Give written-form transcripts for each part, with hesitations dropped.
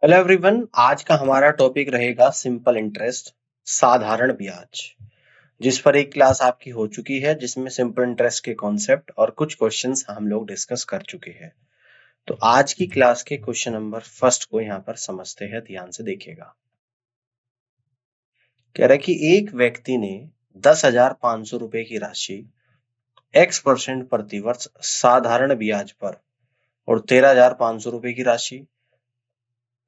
Hello everyone. आज का हमारा टॉपिक रहेगा सिंपल इंटरेस्ट, साधारण ब्याज, जिस पर एक क्लास आपकी हो चुकी है जिसमें सिंपल इंटरेस्ट के कॉन्सेप्ट और कुछ क्वेश्चंस हम लोग डिस्कस कर चुके हैं। तो आज की क्लास के क्वेश्चन नंबर फर्स्ट को यहाँ पर समझते हैं, ध्यान से देखिएगा। कह रहा है कि एक व्यक्ति ने 10,500 रुपए की राशि x% प्रतिवर्ष साधारण ब्याज पर और 13,500 रुपए की राशि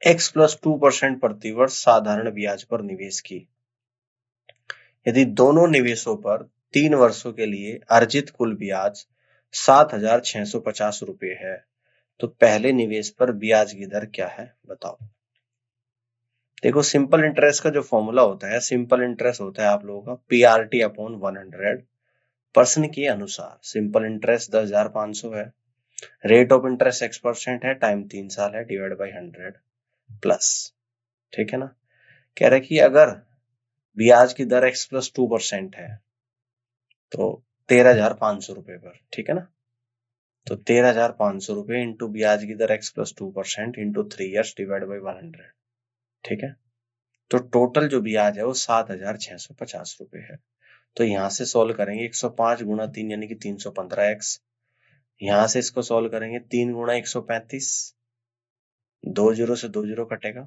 x+2% प्रतिवर्ष साधारण ब्याज पर निवेश की। यदि दोनों निवेशों पर 3 वर्षों के लिए अर्जित कुल ब्याज 7,650 रुपए है, तो पहले निवेश पर ब्याज की दर क्या है बताओ। देखो, सिंपल इंटरेस्ट का जो फॉर्मूला होता है, सिंपल इंटरेस्ट होता है आप लोगों का पीआरटी अपॉन 100 पर्सन के अनुसार। सिंपल इंटरेस्ट 10,500 है, रेट ऑफ इंटरेस्ट x% है, टाइम 3 साल है, डिवाइड बाई 100 प्लस। ठीक है ना। कह रहे कि अगर ब्याज की दर x+2% है तो 13,500 रुपए पर, ठीक है ना। तो 13,500 रुपए इंटू ब्याज की दर x+2% into 3 years divide by 100। ठीक है। तो टोटल जो ब्याज है वो 7,650 रुपए है। तो यहां से सोल्व करेंगे 105 गुणा 3 यानी कि 315x। यहां से इसको सोल्व करेंगे 3 गुणा 135, 2 जीरो से 2 जीरो कटेगा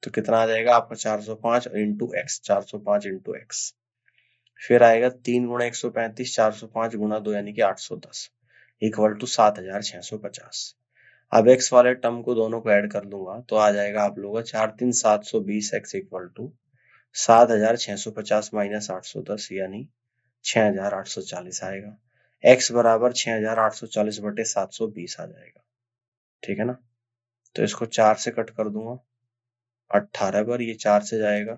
तो कितना आ जाएगा आपका 405 इंटू एक्स, 405 इंटू एक्स। फिर आएगा 3 गुणा 135, 405 गुणा 2 यानी कि 810 इक्वल टू 7,650। अब एक्स वाले टर्म को दोनों को ऐड कर लूंगा तो आ जाएगा आप लोगों का 4,3,720 एक्स इक्वल टू 7,650 माइनस 810 यानी 6,840 आएगा। एक्स बराबर 6,840 बटे 720 आ जाएगा। ठीक है ना। तो इसको 4 से कट कर दूंगा, 18 पर ये 4 से जाएगा,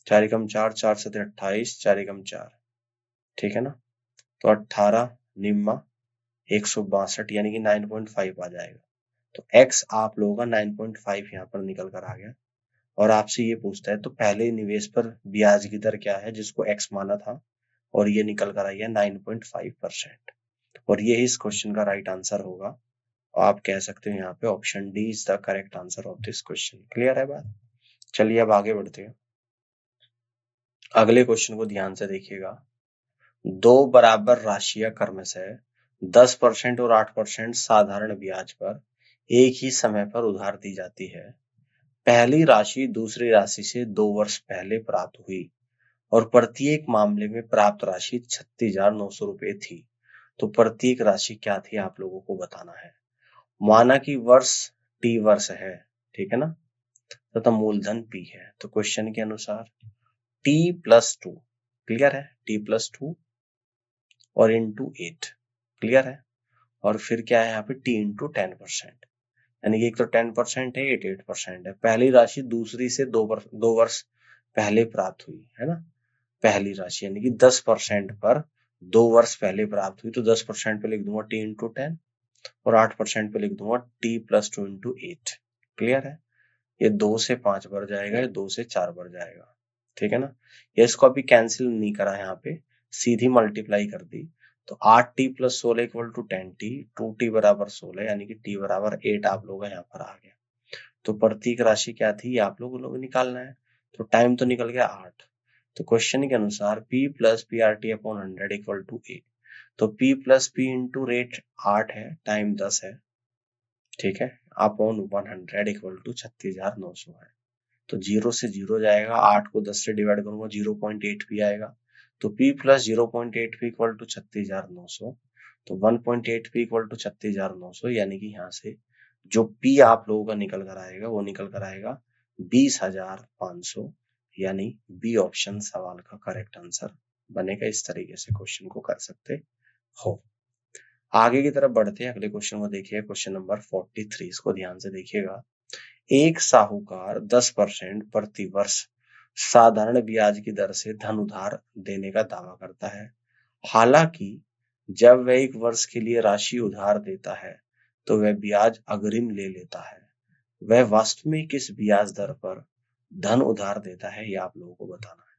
4 एकम 4, 4 सते 28, 4 एकम 4। ठीक है ना। तो 18 निम्मा 162 यानी कि 9.5 आ जाएगा। तो x आप लोगों का 9.5 यहाँ पर निकल कर आ गया। और आपसे ये पूछता है तो पहले निवेश पर ब्याज की दर क्या है जिसको x माना था, और ये निकल कर आई है 9.5%। और ये इस क्वेश्चन का राइट आंसर होगा। और आप कह सकते हो यहाँ पे option D is the correct answer of this question. Clear है बात। चलिए अब आगे बढ़ते हैं। अगले क्वेश्चन को ध्यान से देखिएगा। दो बराबर राशियां क्रमशः 10% और 8% साधारण ब्याज पर एक ही समय पर उधार दी जाती है। पहली राशि दूसरी राशि से 2 वर्ष पहले प्राप्त हुई और प्रत्येक मामले में प्राप्त राशि 36,900 रुपए थी। तो प्रत्येक राशि क्या थी आप लोगों को बताना है। माना कि वर्ष टी वर्ष है, ठीक है ना, तथा मूलधन पी है। तो क्वेश्चन के अनुसार t+2, क्लियर है, t+2 और इंटू 8, क्लियर है। और फिर क्या है यहाँ पे t इंटू 10%, यानी कि एक तो 10% है, 8% है। पहली राशि दूसरी से 2 वर्ष पहले प्राप्त हुई है ना। पहली राशि यानी कि 10% पर 2 वर्ष पहले प्राप्त हुई, तो 10% पे लिख दूंगा t इंटू 10 और 8% पे लिख दूंगा t+2 इंटू 8। क्लियर है। ये 2 से 5 बढ़ जाएगा, ये 2 से 4 बढ़ जाएगा। ठीक है ना। ये इसको अभी कैंसिल नहीं करा, यहाँ पे सीधी मल्टीप्लाई कर दी। तो 8t+16 equal to 10t, 2t बराबर 16 यानी कि t बराबर 8 आप लोग यहाँ पर आ गया। तो प्रतीक राशि क्या थी ये आप लोगों को निकालना है। तो टाइम तो निकल गया 8। तो क्वेश्चन के अनुसार p plus P R T upon 100 equal to a। तो p plus P into rate 8 है, टाइम 10 है, ठीक है, अपॉन 100 इक्वल टू 36,900 है। तो 0 से 0 जाएगा, 8 को 10 से डिवाइड करूंगा 0.8p आएगा। तो p plus 0.8p equal to 36,900। तो 1.8p इक्वल टू 36,900, यानी कि यहाँ से जो p आप लोगों का निकल कर आएगा वो निकल कर आएगा 20,500, यानी बी ऑप्शन सवाल का करेक्ट आंसर बनेगा। इस तरीके से क्वेश्चन को कर सकते हो। आगे की तरफ बढ़ते हैं, अगले क्वेश्चन को देखिए, क्वेश्चन नंबर 43। इसको ध्यान से देखिएगा। एक साहूकार 10% प्रति वर्ष साधारण ब्याज की दर से धन उधार देने का दावा करता है। हालांकि जब वह 1 वर्ष के लिए राशि उधार देता है तो वह ब्याज अग्रिम ले लेता है। वह वास्तव में किस ब्याज दर पर धन उधार देता है, यह आप लोगों को बताना है।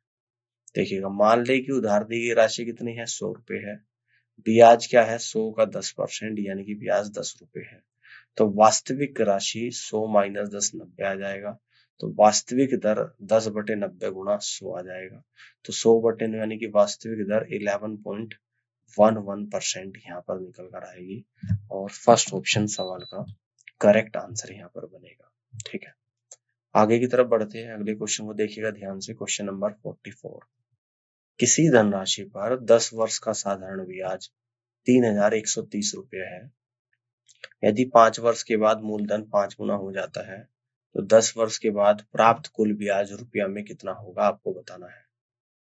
देखिएगा, मान ले कि उधार दी गई राशि कितनी है, 100 रुपए है। ब्याज क्या है, 100 का 10% यानी कि ब्याज 10 रुपए है। तो वास्तविक राशि 100 माइनस 10 90 आ जाएगा। तो वास्तविक दर 10/90 गुणा 100 आ जाएगा। तो 100/9 यानी कि वास्तविक दर 11.11% यहाँ पर निकल कर आएगी और फर्स्ट ऑप्शन सवाल का करेक्ट आंसर यहाँ पर बनेगा। ठीक है, आगे की तरफ बढ़ते हैं। अगले क्वेश्चन को देखिएगा ध्यान से। Question number 44। किसी धनराशि पर 10 वर्ष का साधारण ब्याज 3130 रुपये है। यदि 5 वर्ष के बाद मूलधन 5 गुना हो जाता है तो 10 वर्ष के बाद प्राप्त कुल ब्याज रुपया में कितना होगा, आपको बताना है।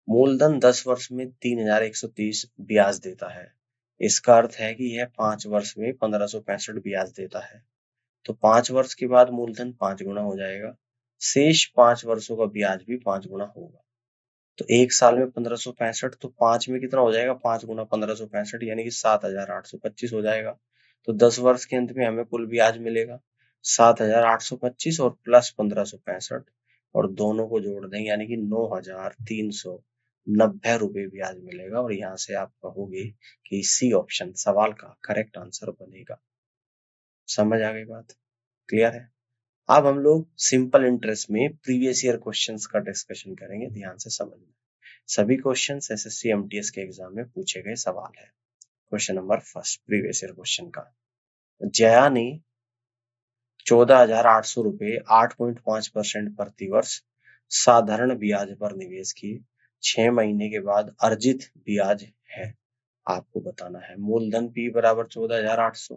मूलधन 10 वर्ष में 3130 ब्याज देता है। इसका अर्थ है कि यह 5 वर्ष में 1565 ब्याज देता है। तो 5 वर्ष के बाद मूलधन 5 गुना हो जाएगा, शेष 5 वर्षों का ब्याज भी 5 गुना होगा। तो एक साल में 1565, तो 5 में कितना हो जाएगा, 5 गुना 1565 यानी कि 7825 हो जाएगा। तो 10 वर्ष के अंत में हमें कुल ब्याज मिलेगा 7825 और प्लस 1565 और दोनों को जोड़ देंगे यानी कि 9390 रुपये ब्याज मिलेगा। और यहाँ से आप कहोगे कि सी ऑप्शन सवाल का करेक्ट आंसर बनेगा। समझ आ गई बात? क्लियर है? अब हम लोग सिंपल इंटरेस्ट में प्रीवियस ईयर क्वेश्चंस का डिस्कशन करेंगे। ध्यान से समझना, सभी क्वेश्चंस एसएससी एमटीएस के एग्जाम में पूछे गए सवाल है। Question number first previous year question का, जया ने 14,800 रुपए 8.5% प्रतिवर्ष साधारण ब्याज पर निवेश किए। 6 महीने के बाद अर्जित ब्याज है, आपको बताना है। मूलधन P बराबर 14,800,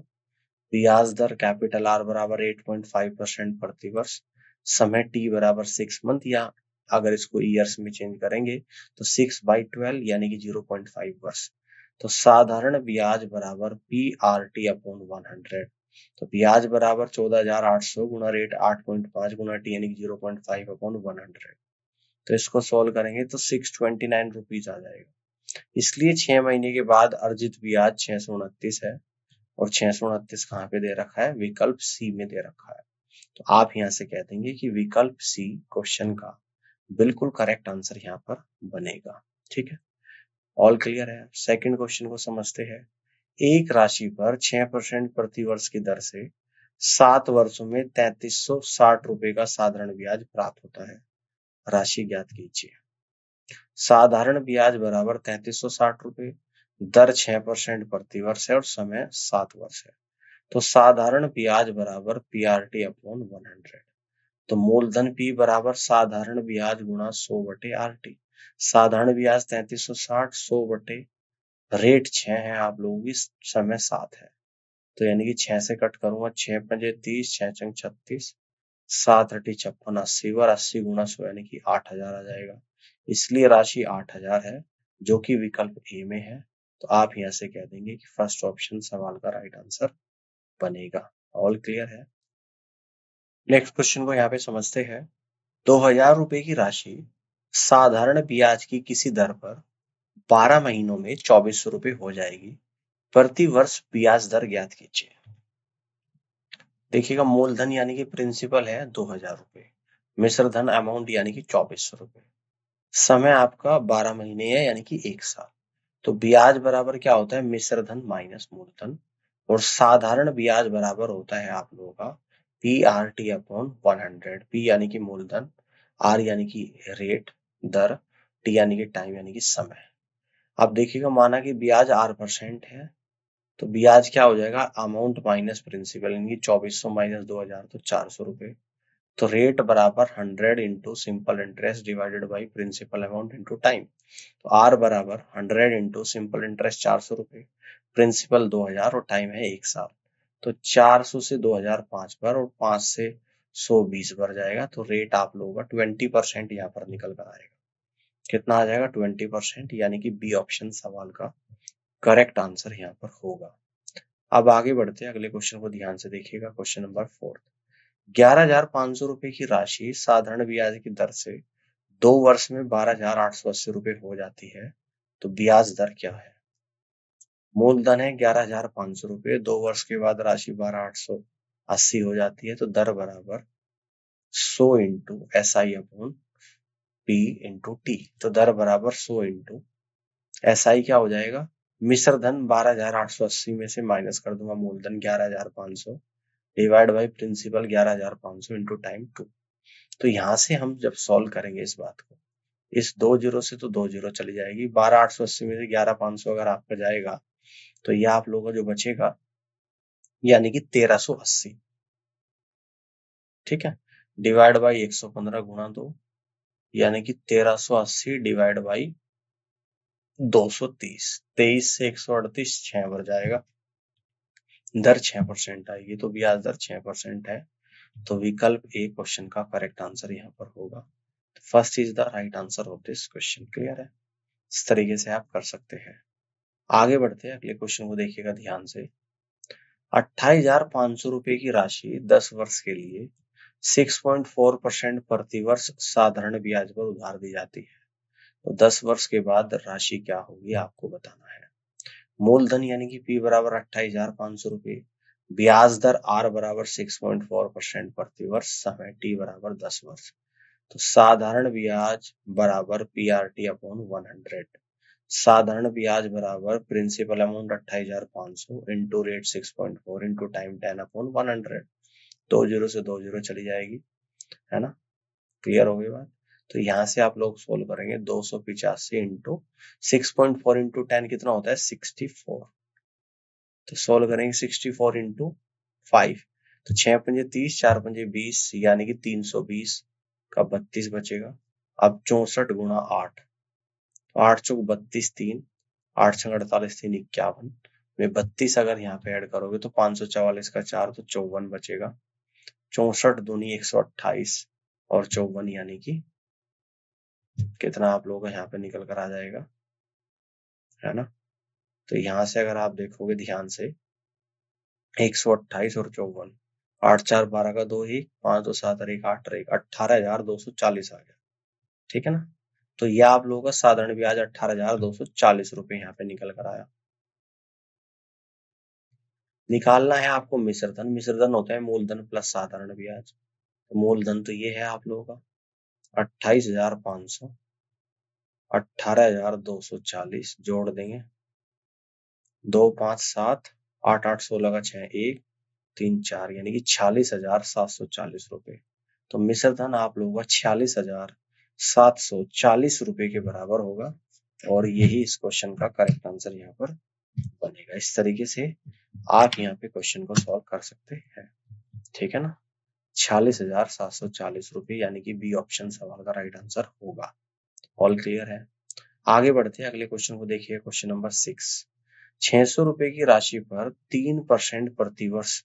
ब्याज दर कैपिटल R बराबर 8.5% प्रतिवर्ष, समय T बराबर 6 मंथ, या अगर इसको ईयर्स में चेंज करेंगे तो 6/12 यानी कि 0.5 वर्ष। तो साधारण ब्याज बराबर PRT अपॉन 100। तो ब्याज बराबर 14,800 गुना रेट 8.5 गुना T यानी कि 0.5 अपॉन 100। तो इसको सोल्व करेंगे तो 629 रुपीज आ जाएगा। इसलिए 6 महीने के बाद अर्जित ब्याज 629 है और 629 कहाँ पे दे रखा है, विकल्प सी में दे रखा है। तो आप यहाँ से कह देंगे कि विकल्प सी क्वेश्चन का बिल्कुल करेक्ट आंसर यहाँ पर बनेगा। ठीक है, ऑल क्लियर है? सेकंड क्वेश्चन को समझते हैं। एक राशि पर 6% प्रतिवर्ष की दर से 7 वर्षों में 3360 रुपए का साधारण ब्याज प्राप्त होता है। राशि ज्ञात कीजिए। साधारण ब्याज बराबर 3360 रुपए, दर 6% प्रतिवर्ष है और समय 7 वर्ष है। तो साधारण ब्याज बराबर PRT अपॉन 100। तो मूलधन P बराबर साधारण ब्याज गुणा 100/RT। साधारण ब्याज 3360, 100 रेट 6 है आप लोगों की, समय 7 है। तो यानी कि 6 से कट करूंगा, 6 पंजे 30, 6 चंग 36, 7 अठी 56, 80 और 80 गुणा 100 यानी कि 8000 आ जाएगा। इसलिए राशि 8000 है जो कि विकल्प ए में है। तो आप यहाँ से कह देंगे कि फर्स्ट ऑप्शन सवाल का राइट आंसर बनेगा। ऑल क्लियर है? नेक्स्ट क्वेश्चन को यहाँ पे समझते हैं। 2000 रुपए की राशि साधारण ब्याज की किसी दर पर 12 महीनों में 2400 रुपए हो जाएगी। प्रति वर्ष ब्याज दर ज्ञात कीजिए। देखिएगा, मूलधन यानी कि प्रिंसिपल है 2000 रुपए, मिश्र धन अमाउंट यानी कि 2400 रुपए, समय आपका 12 महीने है यानी कि 1 साल। तो ब्याज बराबर क्या होता है, मिश्र धन माइनस मूलधन, और साधारण ब्याज बराबर होता है आप लोगों का PRT अपॉन 100। P यानी कि मूलधन, R यानी कि रेट दर, T यानी कि टाइम यानी कि समय। अब देखिएगा, माना कि ब्याज R% है तो ब्याज क्या हो जाएगा, अमाउंट माइनस प्रिंसिपल यानी कि 2400 माइनस 2000 तो 400 रुपए। तो रेट बराबर 100 into simple interest divided by principal amount into time. तो R बराबर 100 इंटू सिंपल इंटरेस्ट 400 रुपए, प्रिंसिपल 2000 और टाइम है 1 साल। तो 400 से 2000 5 बार और 5 से 100 20 बार जाएगा। तो रेट आप लोगों का 20% यहाँ पर निकल कर आएगा। कितना आ जाएगा, 20%, यानी कि बी ऑप्शन सवाल का करेक्ट आंसर यहाँ पर होगा। अब आगे बढ़ते हैं, अगले क्वेश्चन को ध्यान से देखिएगा। Question number 4। 11,500 रुपए की राशि साधारण ब्याज की दर से 2 वर्ष में 12,880 रुपए हो जाती है, तो ब्याज दर क्या है? मूलधन है 11,500 रुपए, 2 वर्ष के बाद राशि 12,880 हो जाती है। तो दर बराबर 100 into SI upon P into T। तो दर बराबर 100 इंटू SI क्या हो जाएगा, मिश्र धन 12,880 में से माइनस कर दूंगा मूलधन 11,500, divide by principal 11,500 into time 2। तो यहां से हम जब सॉल्व करेंगे इस बात को, इस 2 जीरो से तो 2 जीरो चली जाएगी, 12,880 में से 11,500 अगर आपका जाएगा तो ये आप लोगों का जो बचेगा यानी कि 1380। ठीक है, डिवाइड बाई 115 गुणा 2 यानी कि 1380 डिवाइड बाई 230। 23 से 138 6 बढ़ जाएगा, दर 6% आएगी, तो ब्याज दर 6% है। तो विकल्प ए क्वेश्चन का करेक्ट आंसर यहाँ पर होगा। First is the right answer of this question. Clear है, इस तरीके से आप कर सकते हैं। आगे बढ़ते हैं, अगले क्वेश्चन को देखिएगा ध्यान से। 28,500 रुपए की राशि 10 वर्ष के लिए 6.4% प्रतिवर्ष साधारण ब्याज पर उधार दी जाती है, तो 10 वर्ष के बाद राशि क्या होगी आपको बताना है। मूलधन यानी कि P बराबर 28,500 रुपए, ब्याज दर R बराबर 6.4% प्रतिवर्ष, समय T बराबर 10 वर्ष। तो साधारण ब्याज बराबर PRT अपॉन 100। साधारण ब्याज बराबर principal amount 28,500 into rate 6.4 into time 10 upon 100। 2 zero से 2 जीरो चली जाएगी, है ना। क्लियर हो गई बात। तो यहाँ से आप लोग सोल्व करेंगे 285 इंटू 6.4 इंटू 10 कितना होता है 64। तो सोल्व करेंगे 64 इंटू 5, तो 6 पंजे 30, 4 पंजे 20 यानी कि 320 का 32 बचेगा। अब 64 गुणा 8, 8 चौक 32, 3 8 छंग 48, 3 51 में 32 अगर यहाँ पे ऐड करोगे तो 544 का 4 तो 54 बचेगा। 64 दूनी 128 और 54 यानी कि कितना आप लोगों का यहाँ पे निकल कर आ जाएगा, है ना। तो यहाँ से अगर आप देखोगे ध्यान से 128 और 54, 8 4 12 का 2 ही, 5 2 7 और 1 8 और 1 18,240 आ गया। ठीक है ना। तो यह आप लोगों का साधारण ब्याज 18,240 रुपए यहाँ पे निकल कर आया। निकालना है आपको मिश्रधन। मिश्रधन होता है मूलधन प्लस साधारण ब्याज। तो मूलधन तो ये है आप लोगों का 28,500, 18,240 जोड़ देंगे, 2 5 7 8 8 16 का 6 1 3 4 यानी कि 46,740 रुपए। तो मिश्रधन आप लोगों का 46,740 रुपए के बराबर होगा, और यही इस क्वेश्चन का करेक्ट आंसर यहाँ पर बनेगा। इस तरीके से आप यहाँ पे क्वेश्चन को सॉल्व कर सकते हैं। ठीक है ना, 46,740 रुपए यानी कि बी ऑप्शन सवाल का राइट आंसर होगा। ऑल क्लियर है। आगे बढ़ते हैं, अगले क्वेश्चन को देखिए, क्वेश्चन नंबर 6। 600 रुपए की राशि पर 3% प्रतिवर्ष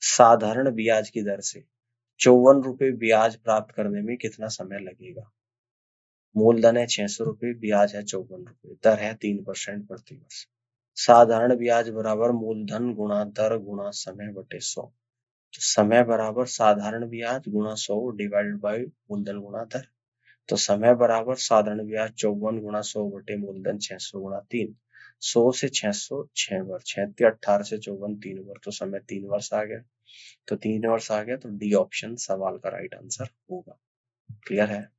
साधारण ब्याज की दर से 54 रुपए ब्याज प्राप्त करने में कितना समय लगेगा। मूलधन है 600 रुपए, ब्याज है 54 रुपए, दर है 3% प्रतिवर्ष। साधारण ब्याज बराबर मूलधन गुणा दर गुणा समय बटे 100। तो समय बराबर साधारण ब्याज गुणा 100 डिवाइडेड बाई मूलधन गुणा दर। तो समय बराबर साधारण ब्याज 54 गुणा 100 बटे मूलधन 600 गुणा 3। 100 से 600 6 वर्ष, 36 18 से 54 3 वर्ष, तो समय 3 वर्ष आ गया। तो 3 वर्ष आ गया, तो डी ऑप्शन सवाल का राइट आंसर होगा। क्लियर है।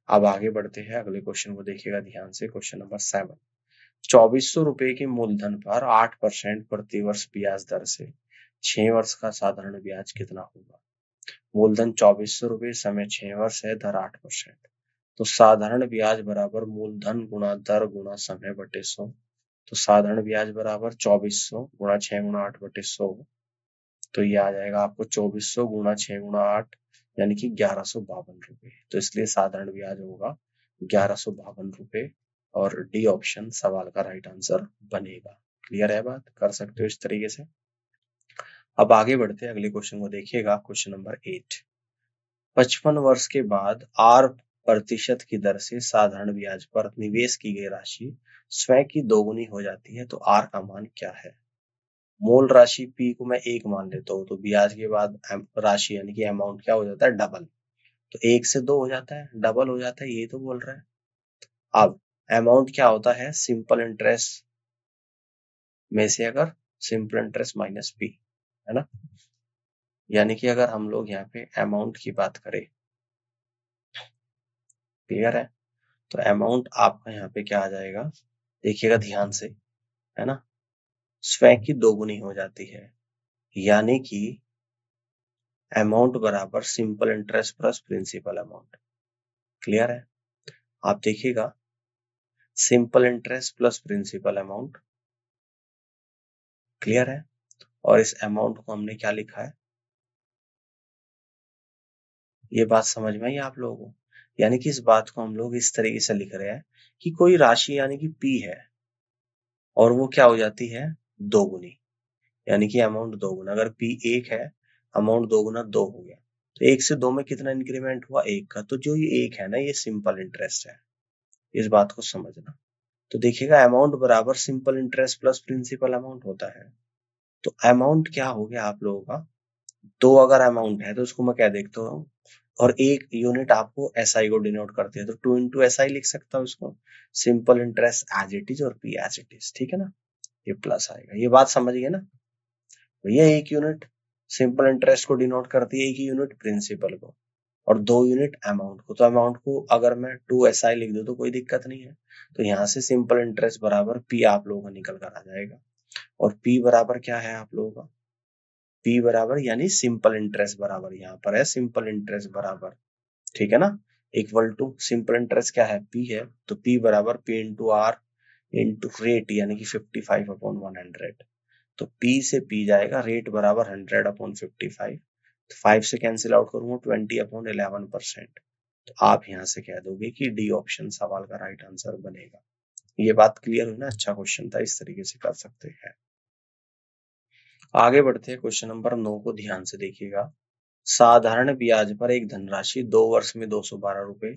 अब आगे बढ़ते हैं, अगले क्वेश्चन को देखिएगा ध्यान से, क्वेश्चन नंबर 7। 2400 रुपए के मूलधन पर 8% प्रतिवर्ष ब्याज दर से 6 वर्ष का साधारण ब्याज कितना होगा। मूलधन 2400 रुपए, समय 6 वर्ष है, दर 8%। तो साधारण ब्याज बराबर मूलधन गुणा दर गुणा समय बटे 100। तो साधारण ब्याज बराबर 2400 गुणा 6 गुणा 8 बटे 100। तो ये आ जाएगा आपको 2400 गुणा 6 गुणा 8 यानी कि 1152 रुपए। तो इसलिए साधारण ब्याज होगा 1152 रुपए, और डी ऑप्शन सवाल का राइट आंसर बनेगा। क्लियर है बात, कर सकते हो इस तरीके से। अब आगे बढ़ते हैं, अगले क्वेश्चन को देखिएगा, क्वेश्चन नंबर 8। 55 वर्ष के बाद R% की दर से साधारण ब्याज पर निवेश की गई राशि स्वयं की दोगुनी हो जाती है, तो R का मान क्या है। मूल राशि P को मैं 1 मान लेता हूँ, तो ब्याज के बाद राशि यानी कि अमाउंट क्या हो जाता है, डबल। तो 1 से 2 हो जाता है, डबल हो जाता है, ये तो बोल रहा है। अब अमाउंट क्या होता है, सिंपल इंटरेस्ट में से अगर सिंपल इंटरेस्ट माइनस P, है ना। यानी कि अगर हम लोग यहाँ पे अमाउंट की बात करें, क्लियर है, तो अमाउंट आपका यहाँ पे क्या आ जाएगा, देखिएगा ध्यान से, है ना। स्वयं की दोगुनी हो जाती है, यानी कि अमाउंट बराबर simple interest plus principal amount. Clear है? आप देखिएगा, simple interest plus principal amount. Clear है? और इस अमाउंट को हमने क्या लिखा है, ये बात समझ में आई आप लोगों को? यानी कि इस बात को हम लोग इस तरीके से लिख रहे हैं कि कोई राशि यानी कि P है और वो क्या हो जाती है, दोगुनी, यानी कि अमाउंट दोगुना। अगर P 1 है, अमाउंट दोगुना 2 हो गया, तो 1 से 2 में कितना इंक्रीमेंट हुआ, 1 का। तो जो ये 1 है ना, ये सिंपल इंटरेस्ट है। इस बात को समझना। तो देखिएगा, अमाउंट बराबर simple interest plus principal amount होता है। तो अमाउंट क्या हो गया आप लोगों का, 2 अगर अमाउंट है तो उसको मैं क्या देखता हूँ, और एक यूनिट आपको एसआई को डिनोट करती है, तो 2 इंटू एसआई लिख सकता हूँ इसको, simple interest as it is और पी एज इट इज। ठीक है ना? ये प्लस आएगा। ये बात समझ गए ना? भैया एक यूनिट सिंपल इंटरेस्ट को डिनोट करती है, एक यूनिट प्रिंसिपल को, और 2 यूनिट अमाउंट को। तो अमाउंट को अगर मैं 2 एसआई लिख दूं तो कोई दिक्कत नहीं है। तो यहाँ से सिंपल इंटरेस्ट बराबर पी आप लोगों का निकल कर आ जाएगा। और पी बराबर क्या है आप लोगों का, पी बराबर यानी सिंपल इंटरेस्ट बराबर, यहाँ पर है सिंपल इंटरेस्ट बराबर, ठीक है ना, इक्वल टू सिंपल इंटरेस्ट क्या है, पी है, तो पी बराबर P into R into rate, यानी कि 55/100। तो पी से पी जाएगा, रेट बराबर 100/55, तो 5 से कैंसिल आउट करूंगा 20/11%। तो आप यहाँ से कह दोगे कि डी ऑप्शन सवाल का राइट आंसर बनेगा। ये बात क्लियर हुई ना? अच्छा क्वेश्चन था, इस तरीके से कर सकते हैं। आगे बढ़ते हैं, क्वेश्चन नंबर 9 को ध्यान से देखिएगा। साधारण ब्याज पर एक धनराशि 2 वर्ष में 212 रुपए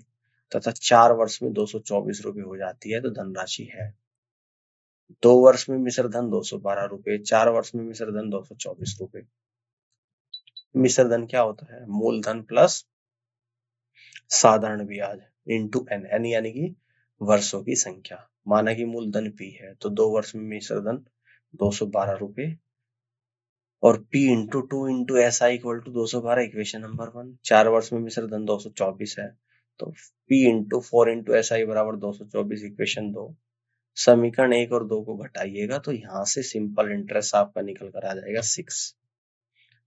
तथा 4 वर्ष में 224 रुपए हो जाती है, तो धनराशि है। 2 वर्ष में मिश्र धन 212 रुपए, 4 वर्ष में मिश्र धन 224 रुपए। मिश्र धन क्या होता है, मूलधन प्लस साधारण ब्याज इंटू एन, एन यानी कि वर्षों की संख्या। माना कि मूलधन पी है, तो 2 वर्ष में मिश्र धन 212 रुपए, और P into 2 into S I equal to 212, equation number 1। 4 वर्ष में मिश्र धन 224 है, तो P into 4 into S I बराबर 224, इक्वेशन 2। समीकरण 1 और 2 को घटाइएगा तो यहाँ से सिंपल इंटरेस्ट आपका निकल कर आ जाएगा 6।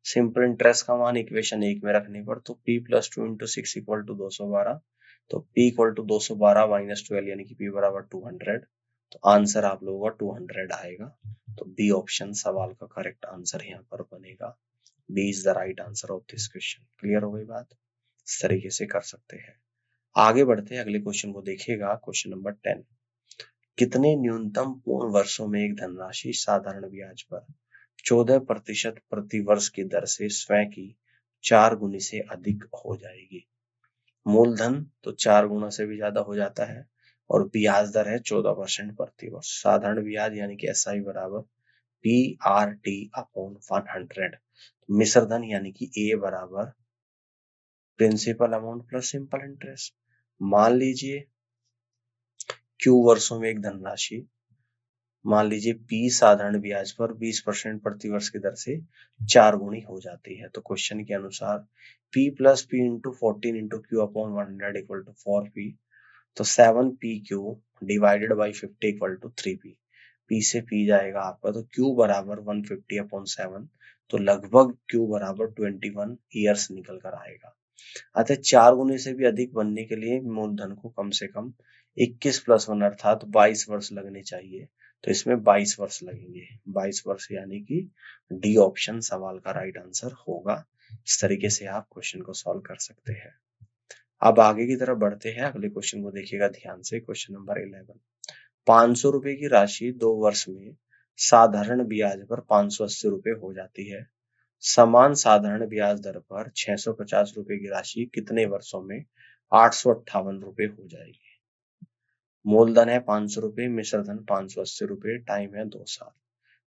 सिंपल इंटरेस्ट का मान इक्वेशन 1 में रखने पर, तो P plus 2 into 6 equal to 212, तो P इक्वल टू 212 माइनस 12 यानी कि P बराबर 200। तो आंसर आप लोगों का 200 आएगा। तो बी ऑप्शन सवाल का करेक्ट आंसर यहाँ पर बनेगा। B is the right answer of this question. Clear हो गई बात? इस तरीके से कर सकते हैं। आगे बढ़ते हैं, अगले क्वेश्चन को देखिएगा, क्वेश्चन नंबर 10। कितने न्यूनतम पूर्ण वर्षों में एक धनराशि साधारण ब्याज पर 14% प्रति वर्ष की दर से स्वयं की 4 गुनी से अधिक हो जाएगी? मूलधन तो 4 गुना से भी ज्यादा हो जाता है, और ब्याज दर है 14% प्रति वर्ष। साधारण ब्याज यानी कि एस आई बराबर पी आर टी अपॉन 100। मिश्र धन यानी कि ए बराबर principal amount plus simple interest. मान लीजिए क्यू वर्षों में एक धनराशि, मान लीजिए पी साधारण ब्याज पर 20% प्रति वर्ष की दर से 4 गुनी हो जाती है। तो क्वेश्चन के अनुसार P plus P into 14 into Q upon 100 equal to 4p, तो 7pq divided by 50 equal to 3p। P से पी जाएगा आपका, तो क्यू बराबर 150/7, तो लगभग क्यू बराबर 21 ईयर्स निकल कर आएगा। अतः 4 गुने से भी अधिक बनने के लिए मूलधन को कम से कम 21 प्लस 1 अर्थात 22 वर्ष लगने चाहिए। तो इसमें 22 वर्ष लगेंगे, 22 वर्ष, यानी कि डी ऑप्शन सवाल का राइट आंसर होगा। इस तरीके से आप क्वेश्चन को सॉल्व कर सकते हैं। अब आगे की तरफ बढ़ते हैं, अगले क्वेश्चन को देखिएगा ध्यान से। Question number 11। 500 रुपए की राशि 2 वर्ष में साधारण ब्याज पर 580 रुपए हो जाती है। समान साधारण ब्याज दर पर 650 रुपए की राशि कितने वर्षों में 858 रुपए हो जाएगी? मूलधन है 500 रुपए, मिश्र धन 580 रुपए, टाइम है 2 साल।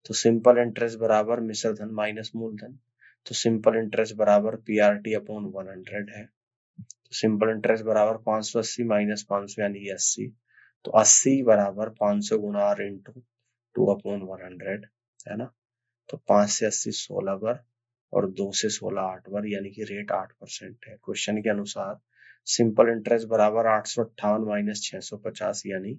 तो सिंपल इंटरेस्ट बराबर मिश्र धन माइनस मूलधन, तो सिंपल इंटरेस्ट बराबर पीआरटी अपॉन 100 है। तो सिंपल इंटरेस्ट बराबर 580 माइनस 500 यानी 80, तो 80 बराबर 500 गुणा आर इंटू 2/100 है ना। तो 5 से 80 16 बार, और 2 से 16 8 बार, यानी कि रेट 8% है। क्वेश्चन के अनुसार सिंपल इंटरेस्ट बराबर 858 माइनस 650 यानी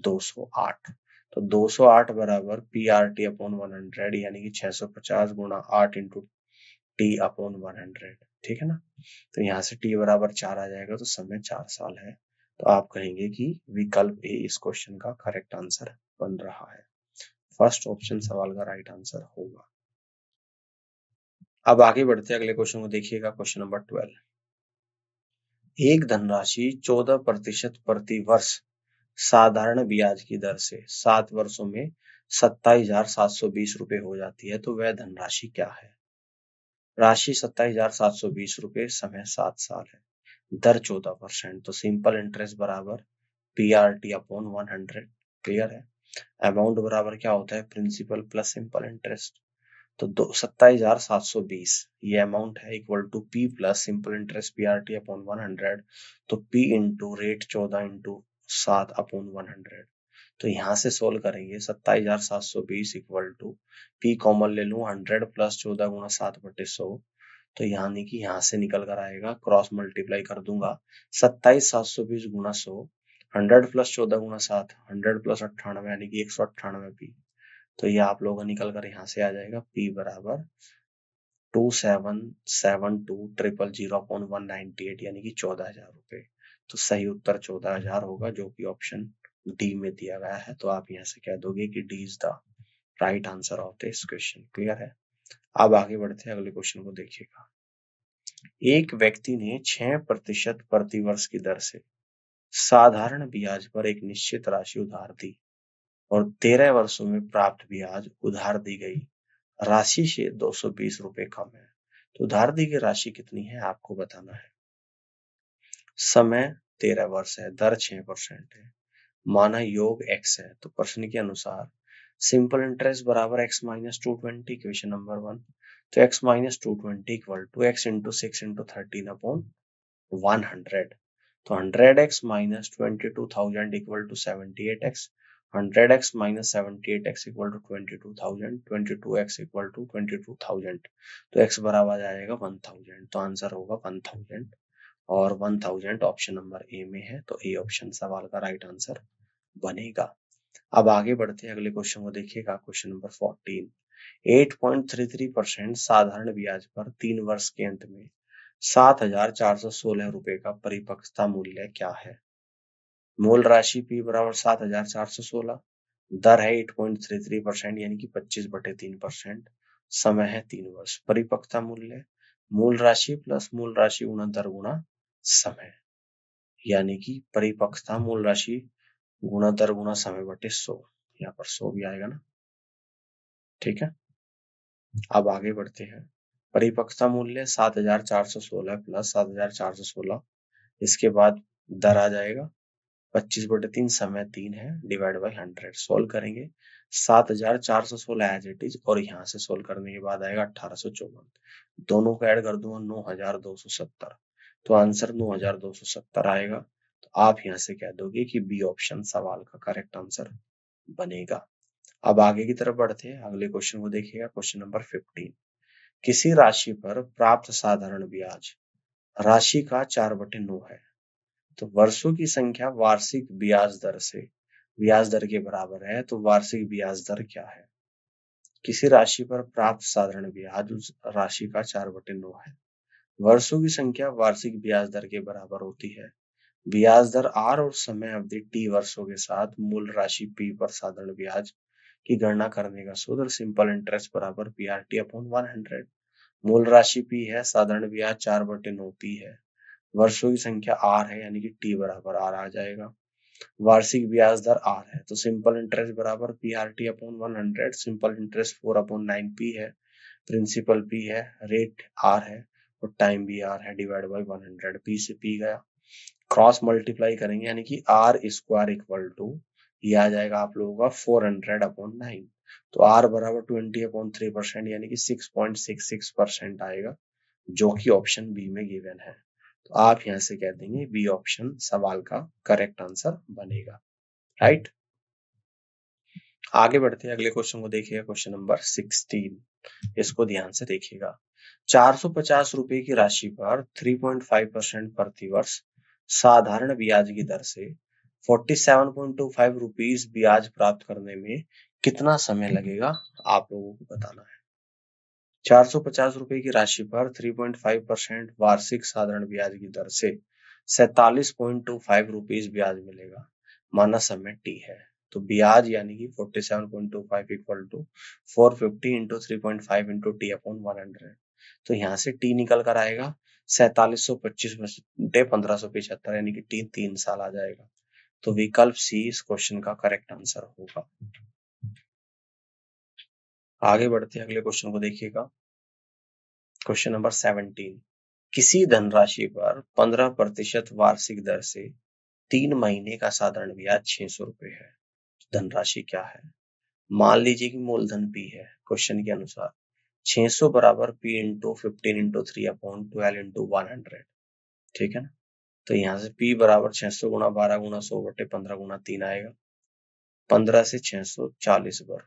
208। तो 208 बराबर पी आर टी अपॉन 100 यानी कि 650 गुणा 8 इंटू टी अपॉन 100, ठीक है ना। तो यहाँ से टी बराबर 4 आ जाएगा, तो समय 4 साल है। तो आप कहेंगे कि विकल्प ए इस क्वेश्चन का करेक्ट आंसर बन रहा है। फर्स्ट ऑप्शन सवाल का राइट आंसर होगा। अब आगे बढ़ते हैं, अगले क्वेश्चन को देखिएगा, क्वेश्चन नंबर 12। एक धनराशि 14% प्रति वर्ष साधारण ब्याज की दर से 7 वर्षों में 27,720 रुपए हो जाती है, तो वह धनराशि क्या है। राशि 27,720 रुपए, समय 7 साल है, दर 14%, तो सिंपल इंटरेस्ट बराबर PRT अपॉन 100, क्लियर है। अमाउंट बराबर क्या होता है, प्रिंसिपल प्लस सिंपल इंटरेस्ट। तो 27,720 ये अमाउंट है, equal to P plus simple interest PRT upon 100, तो P into rate 14 into 7 upon 100। तो यहाँ से सोल्व करेंगे, 27,720 इक्वल टू P कॉमन ले लूं, 100 प्लस 14 गुणा 7/100, तो यानी कि यहाँ से निकल कर आएगा, क्रॉस मल्टीप्लाई कर दूंगा, 27,720 गुणा 100, 100 प्लस 14 गुणा 7, 100 प्लस 98 यानी कि 198 P। तो ये आप लोगों का निकल कर यहाँ से आ जाएगा P बराबर 2772000198 यानी कि 14,000 रुपए। तो सही उत्तर 14,000 होगा, जो कि ऑप्शन डी में दिया गया है। तो आप यहाँ से कह दोगे कि D is the right answer of this question, clear है। अब आगे बढ़ते हैं, अगले क्वेश्चन को देखिएगा। एक व्यक्ति ने 6% प्रतिवर्ष की दर से साधारण ब्याज पर एक निश्चित राशि उधार दी और 13 वर्षों में प्राप्त ब्याज उधार दी गई राशि से 220 रुपए कम है, तो उधार दी गई राशि कितनी है आपको बताना है। समय 13 वर्ष है, दर 6% है, माना योग x है, तो प्रश्न के अनुसार सिंपल इंटरेस्ट बराबर x माइनस 220, क्वेश्चन नंबर 1। तो x minus 220 equal to x into 6 into 13 upon 100। तो 100x minus 22,000 equal to 78x, 100x minus 78x equal to 22,000, 22x equal to 22,000, तो x बराबर आ जाएगा 1000। तो आंसर होगा 1000 और 1000 ऑप्शन नंबर ए में है, तो ए ऑप्शन सवाल का राइट आंसर बनेगा। अब आगे बढ़ते हैं, अगले क्वेश्चन को देखिएगा, क्वेश्चन नंबर 14। 8.33% साधारण ब्याज पर 3 वर्ष के अंत में 7,416 रुपए का परिपक्वता मूल्य क्या है। मूल राशि P बराबर 7,416, दर है 8.33% यानी कि 25/3%, समय है 3 वर्ष, परिपक्वता मूल्य मूल राशि प्लस मूल राशि गुणा दर गुणा समय, यानी कि परिपक्वता मूल राशि गुणा दर गुणा समय बटे 100, यहाँ पर 100 भी आएगा ना, ठीक है। अब आगे बढ़ते हैं, परिपक्वता मूल्य 7,416 प्लस 7,416, इसके बाद दर आ जाएगा 25/3, समय 3 है, डिवाइड बाई 100, सोल्व करेंगे 7,416 एज इट इज, और यहाँ से सोल्व करने के बाद आएगा 1854, दोनों को ऐड कर दूंगा 9,270, तो आंसर 9,270 आएगा। तो आप यहाँ से कह दोगे कि बी ऑप्शन सवाल का करेक्ट आंसर बनेगा। अब आगे की तरफ बढ़ते हैं, अगले क्वेश्चन को देखिएगा, क्वेश्चन नंबर 15। किसी राशि पर प्राप्त साधारण ब्याज राशि का 4/9 है, तो वर्षों की संख्या वार्षिक ब्याज दर से ब्याज दर के बराबर है, तो वार्षिक ब्याज दर क्या है। किसी राशि पर प्राप्त साधारण ब्याज उस राशि का 4/9 है, वर्षों की संख्या वार्षिक ब्याज दर के बराबर होती है, ब्याज दर R और समय अवधि T वर्षों के साथ मूल राशि P पर साधारण ब्याज की गणना करने का सूत्र सिंपल इंटरेस्ट बराबर PRT अपॉन 100। मूल राशि P है, साधारण ब्याज 4/9 P है, वर्षों की संख्या R है, यानी कि T बराबर R आ जाएगा, वार्षिक ब्याज दर R है, तो सिंपल इंटरेस्ट बराबर PRT upon 100, simple interest 4/9P है, प्रिंसिपल P है, रेट R है और टाइम भी R है, डिवाइड बाई 100, P से P गया, क्रॉस मल्टीप्लाई करेंगे, यानी कि R स्क्वायर इक्वल टू ये आ जाएगा आप लोगों का 400/9, तो R बराबर 20/3%, यानी कि 6.66% आएगा, जो कि ऑप्शन बी में गिवन है। तो आप यहां से कह देंगे बी ऑप्शन सवाल का करेक्ट आंसर बनेगा, राइट। आगे बढ़ते हैं, अगले क्वेश्चन को देखिएगा, क्वेश्चन नंबर 16, इसको ध्यान से देखिएगा। 450 रुपए की राशि पर 3.5% प्रतिवर्ष साधारण ब्याज की दर से 47.25 रुपीज ब्याज प्राप्त करने में कितना समय लगेगा, आप लोगों को बताना है। ₹450 की राशि पर 3.5% वार्षिक साधारण ब्याज की दर से ₹47.25 ब्याज मिलेगा। माना समय t है। तो ब्याज यानी कि 47.25 equal to 450 into 3.5 into T upon 100। तो यहाँ से t निकल कर आएगा 4725 बटे 1575 यानी कि t 3 साल आ जाएगा। तो विकल्प सी इस क्वेश्चन का करेक्ट आंसर होगा। आगे बढ़ते हैं, अगले क्वेश्चन को देखिएगा। Question number 17। किसी धनराशि पर 15% वार्षिक दर से 3 महीने का साधारण ब्याज 600 रुपए है। धनराशि क्या है? मान लीजिए कि मूलधन P है। क्वेश्चन के अनुसार 600 बराबर P into 15 into 3 upon 12 into 100। ठीक है ना। तो यहाँ से P बराबर 600 गुणा 12 गुणा 100 बटे 15 गुणा 3 आएगा। 15 से 600 40 बार,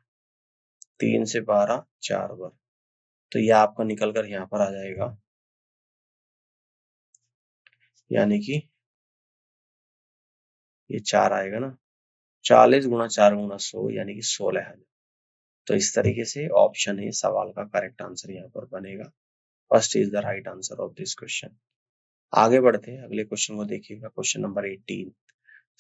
3 से 12 4 बार। तो यह आपका निकल कर यहाँ पर आ जाएगा, यानी कि ये 4 आएगा ना। 40 गुणा 4 गुणा 100 यानी कि 16,000। तो इस तरीके से ऑप्शन ए सवाल का करेक्ट आंसर यहाँ पर बनेगा। First is the right answer of this question. आगे बढ़ते हैं, अगले क्वेश्चन को देखिएगा। Question number 18।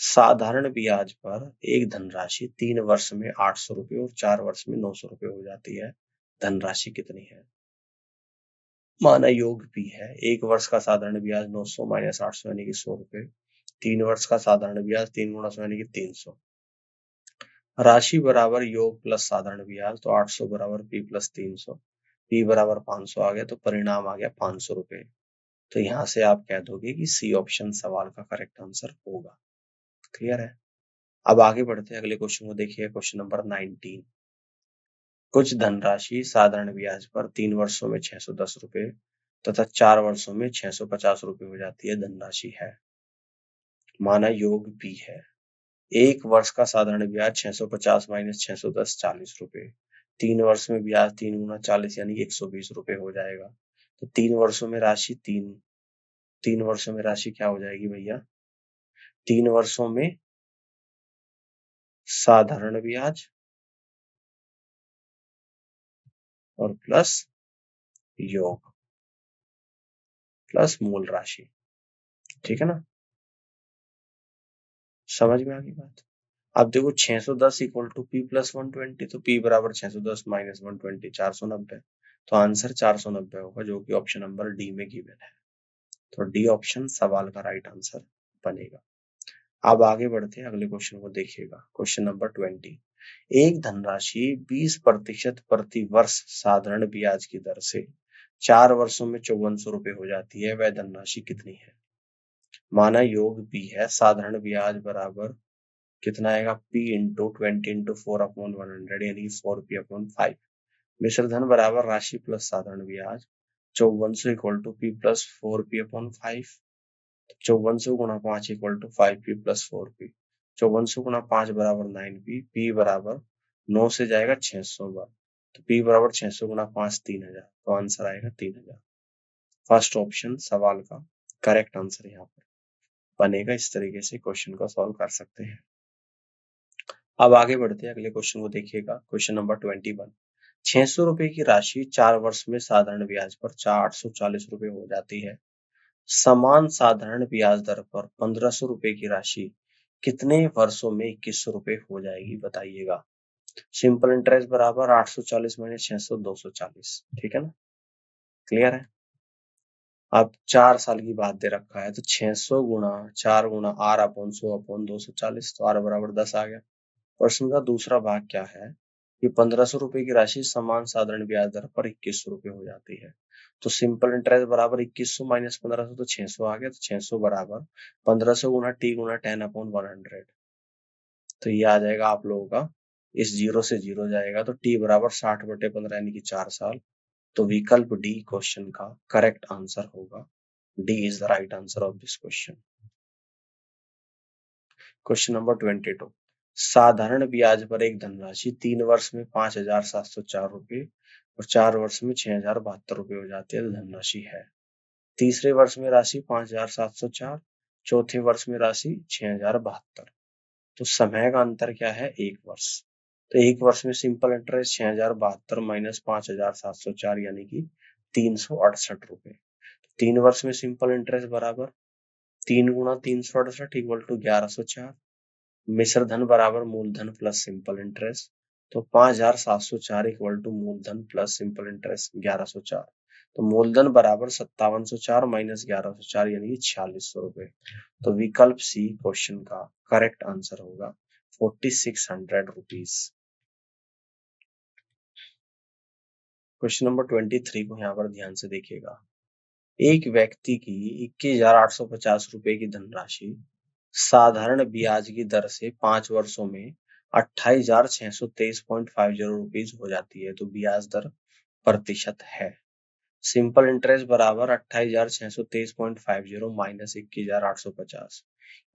साधारण ब्याज पर एक धनराशि 3 वर्ष में 800 रुपये और 4 वर्ष में 900 रुपये हो जाती है। धनराशि कितनी है? माना योग भी है। 1 वर्ष का साधारण ब्याज 900 माइनस 800 यानी कि 100 रुपये। 3 वर्ष का साधारण ब्याज 3 गुणा 100 यानी कि 300। राशि बराबर योग प्लस साधारण ब्याज, तो 800 बराबर P प्लस 300। P बराबर 500 आ गया, तो परिणाम आ गया 500 रुपये। तो यहाँ से आप कह दोगे कि सी ऑप्शन सवाल का करेक्ट आंसर होगा। क्लियर है। अब आगे बढ़ते हैं, अगले क्वेश्चन को देखिए। Question number 19। कुछ धनराशि साधारण ब्याज पर 3 वर्षों में 610 रुपये तथा 4 वर्षों में 650 रुपये हो जाती है। धनराशि है। माना योग भी है। 1 वर्ष का साधारण ब्याज 650 माइनस 610 40 रुपये। 3 वर्ष में ब्याज 3 गुना 40 यानी 120 रुपये हो जाएगा। तो 3 वर्षों में राशि 3 वर्षों में राशि क्या हो जाएगी भैया? 3 वर्षों में साधारण ब्याज और प्लस योग प्लस मूल राशि। ठीक है ना। समझ में आ गई बात। अब देखो 610 इक्वल टू P प्लस 120, तो P बराबर 610 माइनस 120 490। तो आंसर 490 होगा, जो कि ऑप्शन नंबर डी में गिवन है। तो डी ऑप्शन सवाल का राइट आंसर बनेगा। अब आगे बढ़ते हैं, अगले क्वेश्चन को देखिएगा। Question number 20। एक धनराशि 20% प्रति वर्ष साधारण ब्याज की दर से 4 वर्षों में 5400 रुपये हो जाती है। वह धनराशि कितनी है? माना योग भी है। साधारण ब्याज बराबर कितना आएगा? P इंटू 20 इंटू 4 अपॉन 100 यानी 4P अपॉन 5। मिश्र धन बराबर राशि प्लस साधारण ब्याज। 5400 equal to P plus 4P upon 5। 5400 गुणा 5 equal to 5P plus 4P। 5400 गुणा 5 बराबर 9P। P बराबर 9 से जाएगा 600 बार, तो P बराबर 600 गुणा 5 3000। तो आंसर आएगा 3000। फर्स्ट ऑप्शन सवाल का करेक्ट आंसर यहाँ पर बनेगा। इस तरीके से क्वेश्चन को सॉल्व कर सकते हैं। अब आगे बढ़ते हैं, अगले क्वेश्चन को देखिएगा। Question number 21। 600 रुपए की राशि 4 वर्ष में साधारण ब्याज पर 840 रुपए हो जाती है। समान साधारण ब्याज दर पर 1500 रुपए की राशि कितने वर्षों में 2100 रुपए हो जाएगी? बताइएगा। सिंपल इंटरेस्ट बराबर 840 माइनस 600 240। ठीक है ना। क्लियर है। अब 4 साल की बात दे रखा है, तो 600 गुणा 4 गुणा R अपॉन 100 अपॉन 240, तो R बराबर 10 आ गया। प्रश्न का दूसरा भाग क्या है कि 1500 रुपए की राशि समान साधारण ब्याज दर पर 2100 रुपए हो जाती है। तो सिंपल इंटरेस्ट बराबर 2100 माइनस 1500, तो 600 आ गया। तो 600 बराबर 1500 गुणा टी गुणा 10 अपॉन 100। तो ये आ जाएगा आप लोगों का, इस जीरो से जीरो जाएगा, तो टी बराबर 60 बटे 15 यानी कि 4 साल। तो विकल्प डी क्वेश्चन का करेक्ट आंसर होगा। D is the right answer of this question. Question number 22। साधारण ब्याज पर एक धनराशि 3 वर्ष में 5704 रुपये और 4 वर्ष में 6072 रुपये हो जाती है। धनराशि है। तीसरे वर्ष में राशि 5704, चौथे वर्ष में राशि 6072। तो समय का अंतर क्या है? 1 वर्ष। तो एक वर्ष में सिंपल इंटरेस्ट 6072 माइनस 5704 यानी कि 368 रुपए। 3 वर्ष में सिंपल इंटरेस्ट बराबर 3 गुणा 368 इक्वल टू 1104। मिश्र धन बराबर मूलधन प्लस सिंपल इंटरेस्ट, तो 5704 इक्वल टू मूलधन प्लस सिंपल इंटरेस्ट 1104। तो मूलधन बराबर 5704 माइनस 1104 यानी कि 4600 रुपए। तो विकल्प सी क्वेश्चन का करेक्ट आंसर होगा 4600 रुपीज। क्वेश्चन नंबर 23 को यहाँ पर ध्यान से देखिएगा। एक व्यक्ति की 21,850 रुपए की धनराशि साधारण ब्याज की दर से 5 वर्षों में 28,623.50 रुपीज हो जाती है, तो ब्याज दर प्रतिशत है। सिंपल इंटरेस्ट बराबर 28,623.50 माइनस 21,850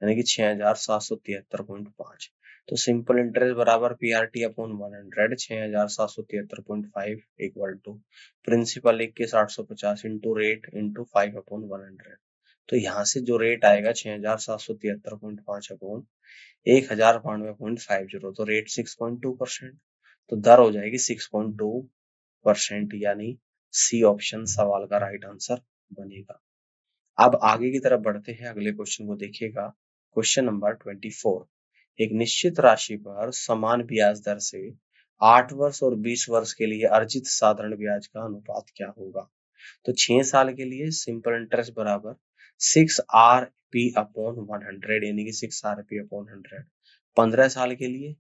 यानी कि 6,773.5। तो सिंपल इंटरेस्ट बराबर PRT upon 100 6,773.5 equal to principal 21,850 into rate into 5 upon 100। तो यहाँ से जो रेट आएगा 6,773.5 अपॉन 1,092.50, तो रेट 6.2%, तो दर हो जाएगी 6.2%, यानी सी ऑप्शन सवाल का राइट आंसर बनेगा। अब आगे की तरफ बढ़ते हैं, अगले क्वेश्चन को देखिएगा। Question number 24। एक निश्चित राशि पर समान ब्याज दर से 8 वर्ष और 20 वर्ष के लिए अर्जित साधारण ब्याज का अनुपात क्या होगा? तो 6 साल के लिए सिंपल इंटरेस्ट बराबर 6 RP अपॉन 100 यानी कि 6 RP अपॉन 100। 15 साल के लिए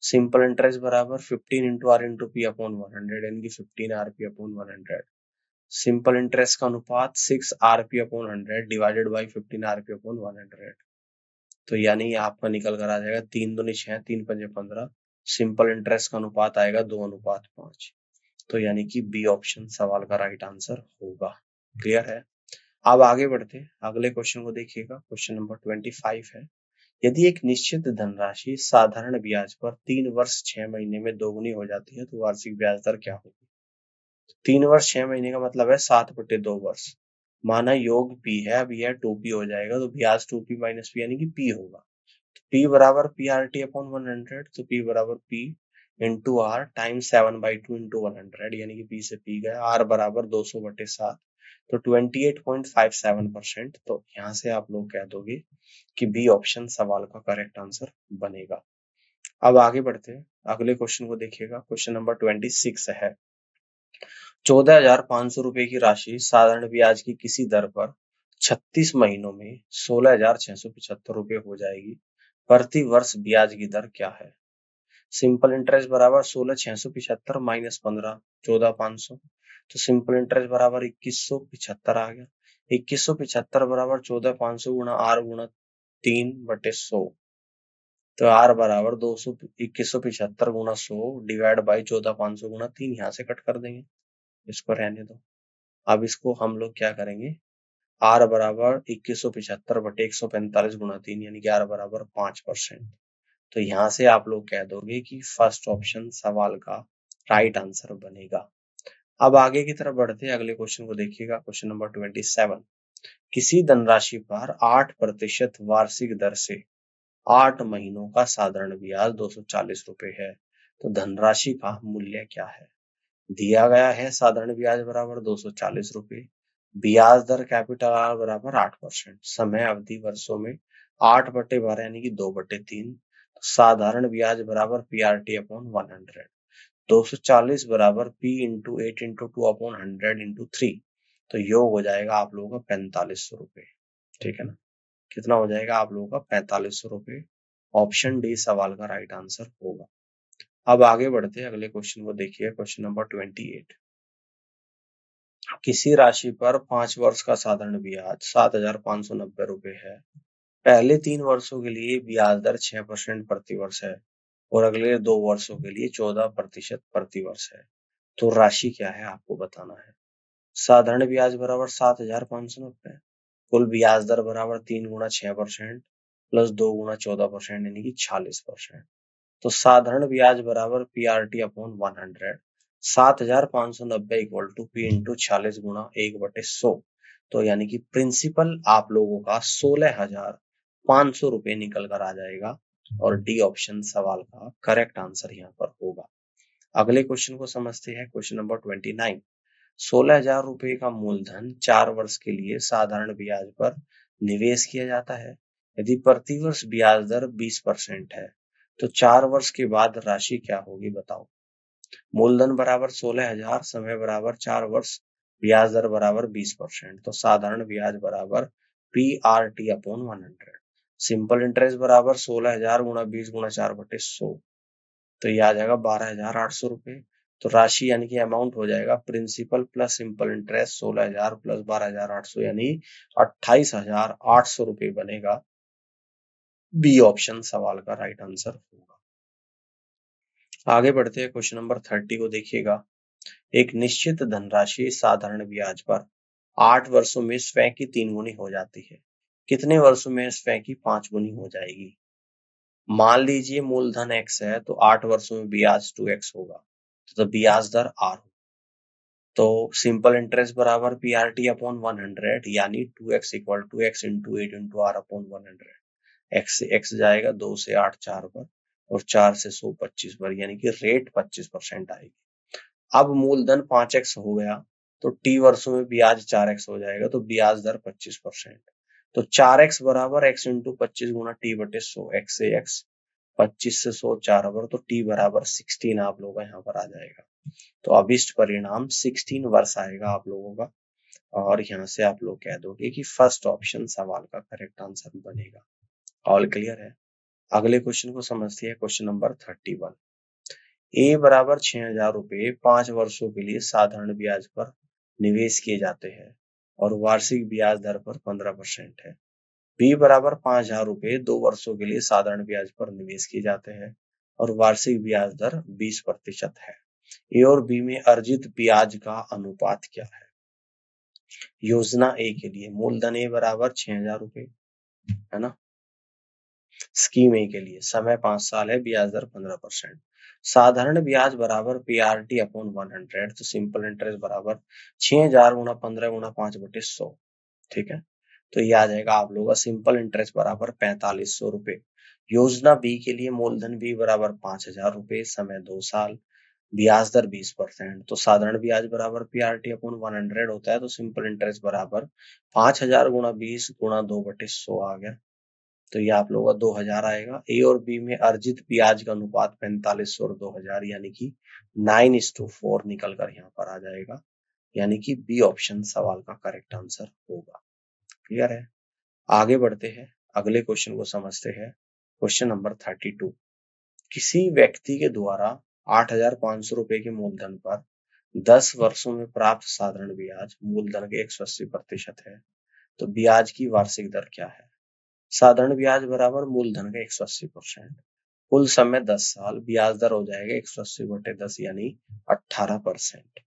सिंपल इंटरेस्ट बराबर 15 into R into P upon 100 यानी कि 15 RP अपॉन 100। सिंपल इंटरेस्ट का अनुपात 6 RP upon 100 divided by 15 RP upon 100। तो यानी आपका निकल कर आ जाएगा 3 दूनी 6 3 पंजे 15। सिंपल इंटरेस्ट का अनुपात आएगा 2:5। तो यानी कि बी ऑप्शन सवाल का राइट आंसर होगा। क्लियर है? अब आगे बढ़ते हैं, अगले क्वेश्चन को देखिएगा। क्वेश्चन नंबर 25 है। यदि एक निश्चित धनराशि साधारण ब्याज पर 3 वर्ष 6 महीने में दोगुनी हो जाती है, तो वार्षिक ब्याज दर क्या होगी? 3 वर्ष 6 महीने का मतलब है 7/2 वर्ष। माना योग पी है, अब यह 2p हो जाएगा, तो ब्याज 2p माइनस पी यानी कि p होगा। P बराबर PRT अपॉन 100, तो P बराबर P into R time 7/2 into 100 यानी कि P से P गया। R बराबर 200/7, तो 28.57%। तो यहाँ से आप लोग कह दोगे कि बी ऑप्शन सवाल का करेक्ट आंसर बनेगा। अब आगे बढ़ते हैं, अगले क्वेश्चन को देखिएगा। क्वेश्चन नंबर 26 है। 14,500 रुपए की राशि साधारण ब्याज की किसी दर पर 36 महीनों में 16,675 रुपए हो जाएगी। प्रति वर्ष ब्याज की दर क्या है? सिंपल इंटरेस्ट बराबर 16,675 माइनस 15 14,500। तो सिंपल इंटरेस्ट बराबर 2,175 आ गया। 2,175 बराबर 14,500 गुणा आर गुणा 3/100। तो आर बराबर 2,175 गुणा 100 डिवाइड बाई 14,500 गुणा 3। यहाँ से कट कर देंगे, इसको रहने दो। अब इसको हम लोग क्या करेंगे, आर बराबर 2175/145 गुणा 3 यानी कि आर बराबर 5%। तो यहाँ से आप लोग कह दोगे कि फर्स्ट ऑप्शन सवाल का राइट आंसर बनेगा। अब आगे की तरफ बढ़ते हैं, अगले क्वेश्चन को देखिएगा। Question number 27। किसी धनराशि पर 8% वार्षिक दर से 8 महीनों का साधारण ब्याज 240 रुपए है, तो धनराशि का मूल्य क्या है? दिया गया है साधारण ब्याज बराबर 240 रुपए, ब्याज दर कैपिटल आर बराबर 8%, समय अवधि वर्षों में 8/12 यानी कि 2/3, साधारण ब्याज बराबर पीआरटी अपॉन 100, 240 बराबर P into 8 into 2 upon 100 into 3। तो योग हो जाएगा आप लोगों का 4500 रुपए। ठीक है ना? कितना हो जाएगा आप लोगों का? 4500 रुपए। ऑप्शन डी सवाल का राइट आंसर होगा। अब आगे बढ़ते हैं, अगले क्वेश्चन को देखिए। Question number 28। किसी राशि पर 5 वर्ष का साधारण ब्याज 7,590 रुपए है। पहले 3 वर्षों के लिए ब्याज दर 6% प्रति वर्ष है और अगले 2 वर्षों के लिए 14% प्रति वर्ष है। तो राशि क्या है आपको बताना है। साधारण ब्याज बराबर 7,590, कुल ब्याज दर बराबर 3 गुणा 6% प्लस 2 गुणा 14% यानी कि 46%। तो साधारण ब्याज बराबर PRT upon 100, 7,590 equal to P into 46 गुणा 1/100। तो यानी कि प्रिंसिपल आप लोगों का 16,500 रुपए निकल कर आ जाएगा। और डी ऑप्शन सवाल का करेक्ट आंसर यहाँ पर होगा। अगले क्वेश्चन को समझते हैं। Question number 29। 16,000 रुपए का मूलधन 4 वर्ष के लिए साधारण ब्याज पर निवेश किया जाता है। यदि प्रतिवर्ष ब्याज दर 20% है तो 4 वर्ष के बाद राशि क्या होगी, बताओ। मूलधन बराबर 16,000, समय बराबर 4 वर्ष, ब्याज दर बराबर 20%। तो साधारण ब्याज बराबर PRT अपॉन 100। सिंपल इंटरेस्ट बराबर 16,000 गुणा 20 गुणा 4/100, तो ये आ जाएगा 12,800 रुपए। तो राशि यानी कि अमाउंट हो जाएगा principal plus simple interest 16,000 plus 12,800 यानी 28,800 रुपए बनेगा। बी ऑप्शन सवाल का राइट आंसर होगा। आगे बढ़ते हैं। क्वेश्चन नंबर 30 को देखिएगा। एक निश्चित धनराशि साधारण ब्याज पर 8 वर्षों में स्वयं की 3 गुनी हो जाती है। कितने वर्षों में स्वयं की 5 गुनी हो जाएगी? मान लीजिए मूलधन x है तो 8 वर्षों में ब्याज 2x होगा, तो ब्याज दर r। तो सिंपल इंटरेस्ट बराबर PRT अपॉन 100 यानी 2x equal to x into 8 into r upon 100। x से x जाएगा, 2 से 8 4 पर, और 4 से 100 25 पर, यानी कि रेट 25% आएगी। अब मूलधन 5x हो गया तो t वर्षों में ब्याज 4x हो जाएगा, तो ब्याज दर 25%। तो 4x बराबर x इंटू 25 गुना t बटे 100, x से x, 25 से 100 4 पर, तो t बराबर 16 आप लोगों का यहाँ पर आ जाएगा। तो अभिष्ट परिणाम 16 वर्ष आएगा आप लोगों का, और यहाँ से आप लोग कह दोगे कि फर्स्ट ऑप्शन सवाल का करेक्ट आंसर बनेगा। ऑल क्लियर है। अगले क्वेश्चन को समझते हैं। Question number 31। ए बराबर 6,000 रुपए 5 वर्षों के लिए साधारण ब्याज पर निवेश किए जाते हैं और वार्षिक ब्याज दर पर 15% है। बी बराबर 5,000 रुपए 2 वर्षों के लिए साधारण ब्याज पर निवेश किए जाते हैं और वार्षिक ब्याज दर 20% है। ए और बी में अर्जित ब्याज का अनुपात क्या है? योजना ए के लिए मूलधन ए बराबर 6,000 रुपए है ना। स्कीम ए के लिए समय 5 साल है, ब्याज दर 15%। साधारण ब्याज बराबर PRT अपॉन 100, तो सिंपल इंटरेस्ट बराबर 6,000 गुणा 15 गुणा 5/100। ठीक है, तो ये आ जाएगा आप लोगों का सिंपल इंटरेस्ट बराबर 4,500 रुपए। योजना बी के लिए मूलधन बी बराबर 5,000 रुपए, समय 2 साल, ब्याज दर 20%। तो साधारण ब्याज बराबर PRT अपॉन 100 होता है, तो सिंपल इंटरेस्ट बराबर 5,000 गुणा 20 गुणा 2/100 आ गया, तो ये आप लोगों का 2,000 आएगा। ए और बी में अर्जित ब्याज का अनुपात 4500 और 2,000 यानी कि 9:4 निकल कर यहाँ पर आ जाएगा, यानी कि बी ऑप्शन सवाल का करेक्ट आंसर होगा। क्लियर है। आगे बढ़ते हैं, अगले क्वेश्चन को समझते हैं। Question number 32। किसी व्यक्ति के द्वारा 8,500 रुपए के मूलधन पर 10 वर्षों में प्राप्त साधारण ब्याज मूलधन के 180% है, तो ब्याज की वार्षिक दर क्या है? साधारण ब्याज बराबर मूलधन का 180%, कुल समय 10 साल, ब्याज दर हो जाएगा 180/10 यानी 18%।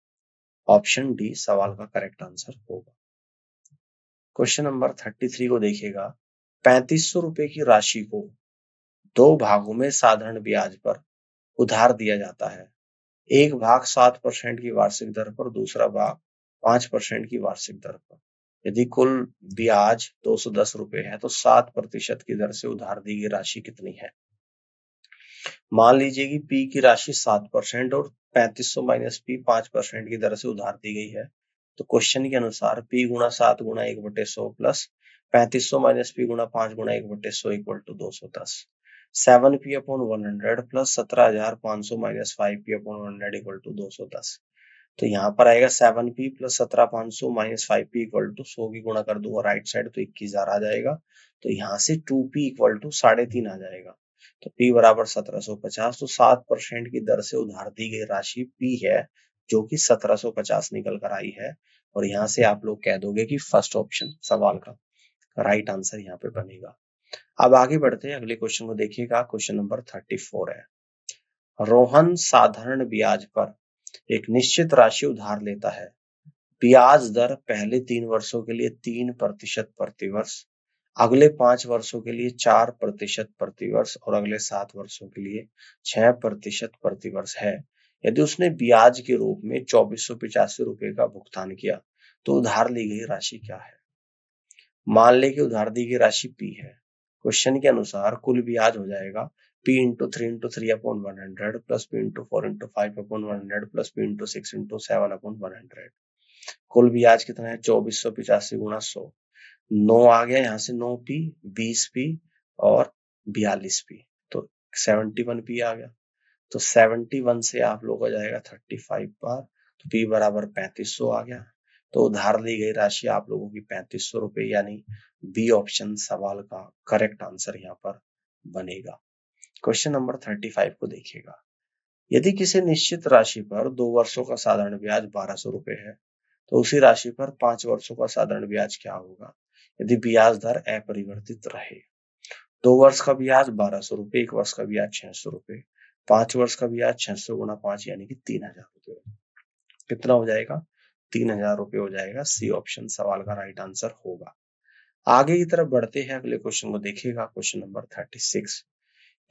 ऑप्शन डी सवाल का करेक्ट आंसर होगा। क्वेश्चन नंबर 33 को देखिएगा। 3,500 रुपए की राशि को 2 भागों में साधारण ब्याज पर उधार दिया जाता है। एक भाग 7% की वार्षिक दर पर, दूसरा भाग 5% की वार्षिक दर पर। यदि कुल ब्याज 210 रुपए है तो 7% की दर से उधार दी गई राशि कितनी है? मान लीजिए कि P की राशि 7% और 3,500 माइनस P 5% की दर से उधार दी गई है। तो क्वेश्चन के अनुसार P गुणा 7 गुणा 1/100 प्लस 3,500 माइनस P गुणा 5 गुणा 1/100 equal to 210। 7P upon 100 plus 17,500 minus 5P upon 100 equal to 210। तो यहाँ पर आएगा 7P plus 17,500 minus 5P equal to 100 की गुणा कर दूंगा राइट साइड, तो 21,000 आ जाएगा। तो यहाँ से 2P इक्वल टू 3.5 आ जाएगा। तो P बराबर 1750, तो 7% की दर से उधार दी गई राशि P है जो कि 1750 निकल कर आई है, और यहाँ से आप लोग कह दोगे कि फर्स्ट ऑप्शन सवाल का राइट आंसर यहाँ पे बनेगा। अब आगे बढ़ते हैं, अगले क्वेश्चन को देखिएगा। क्वेश्चन नंबर 34 है। रोहन साधारण ब्याज पर एक निश्चित राशि उधार लेता है। ब्याज दर पहले 3 वर्षों के लिए 3% प्रतिवर्ष, अगले 5 वर्षों के लिए 4% प्रतिवर्ष और अगले 7 वर्षों के लिए 6% प्रतिवर्ष है। यदि उसने ब्याज के रूप में 2,485 रुपए का भुगतान किया तो उधार ली गई राशि क्या है? मान ले कि उधार दी गई राशि P है क्वेश्चन के अनुसार कुल ब्याज हो जाएगा P into 3/3/100 plus P into 4/5/100 plus P into 6/7/100। कुल ब्याज कितना है 2485 गुणा 100। 9 आ गया यहाँ से 9P, 20P और 42P, तो 71P आ गया। तो 71 से आप लोग का जाएगा 35 बार, तो P बराबर 3500 आ गया। तो उधार ली गई राशि आप लोगों की 3500 रुपए, यानी बी ऑप्शन सवाल का करेक्ट आंसर यहाँ पर बनेगा। क्वेश्चन नंबर 35 को देखिएगा। यदि किसी निश्चित राशि पर 2 वर्षों का साधारण ब्याज 1200 रुपए है, तो उसी राशि पर 5 वर्षों का साधारण ब्याज क्या होगा यदि ब्याज दर अपरिवर्तित रहे। 2 वर्ष का ब्याज 1200 रुपए, 1 वर्ष का ब्याज 600 रुपए, 5 वर्ष का ब्याज 600 गुणा 5 यानी कि 3000 रुपए। कितना हो जाएगा 3000 रुपए हो जाएगा। सी ऑप्शन सवाल का राइट आंसर होगा। आगे की तरफ बढ़ते हैं, अगले क्वेश्चन को देखिएगा। Question number 36।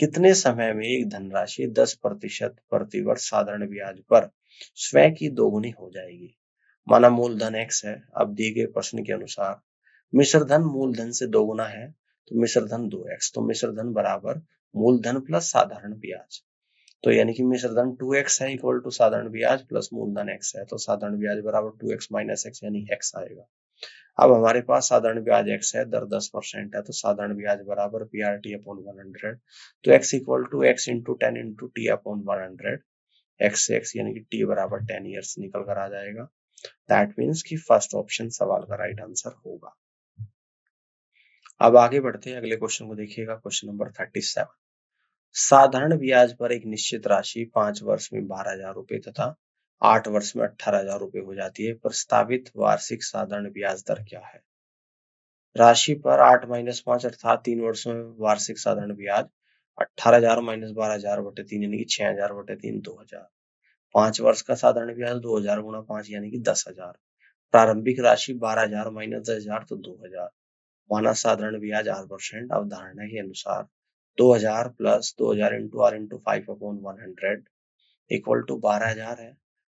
कितने समय में एक धनराशि 10% प्रतिवर्ष साधारण ब्याज पर स्वयं की दोगुनी हो जाएगी। माना मूलधन x है। अब दिए गए प्रश्न के अनुसार मिश्रधन मूलधन से दोगुना है, तो मिश्रधन 2x, तो मिश्रधन बराबर मूलधन प्लस साधारण ब्याज। तो यानी कि मिश्रधन 2x है इक्वल टू साधारण ब्याज प्लस मूलधन x है, तो साधारण ब्याज बराबर 2x माइनस x यानी x आएगा। अब हमारे पास साधारण ब्याज x है, दर 10% है, तो साधारण ब्याज बराबर PRT अपॉन 100, तो x equal to x into 10 into T upon 100, x से x यानी कि t बराबर 10 ईयर्स निकल कर आ जाएगा। दैट मीन्स कि फर्स्ट ऑप्शन सवाल का राइट आंसर होगा। अब आगे बढ़ते हैं, अगले क्वेश्चन को देखिएगा। Question number 37। साधारण ब्याज पर एक निश्चित राशि 5 वर्ष में 12,000 रुपए तथा 8 वर्ष में 18,000 रुपए हो जाती है। प्रस्तावित वार्षिक साधारण ब्याज दर क्या है। राशि पर 8 माइनस 5 अर्थात 3 वर्षों में वार्षिक साधारण ब्याज 18,000 माइनस 12,000 बटे 3 यानी कि 6,000 बटे 3 2,000। 5 वर्ष का साधारण ब्याज 2,000 गुणा 5 यानी कि 10,000। प्रारंभिक राशि 12,000 माइनस 10,000 तो 2,000। माना साधारण ब्याज 8%। अवधारणा के अनुसार 2000 plus 2000 into R into 5/100 equal to 12,000 है।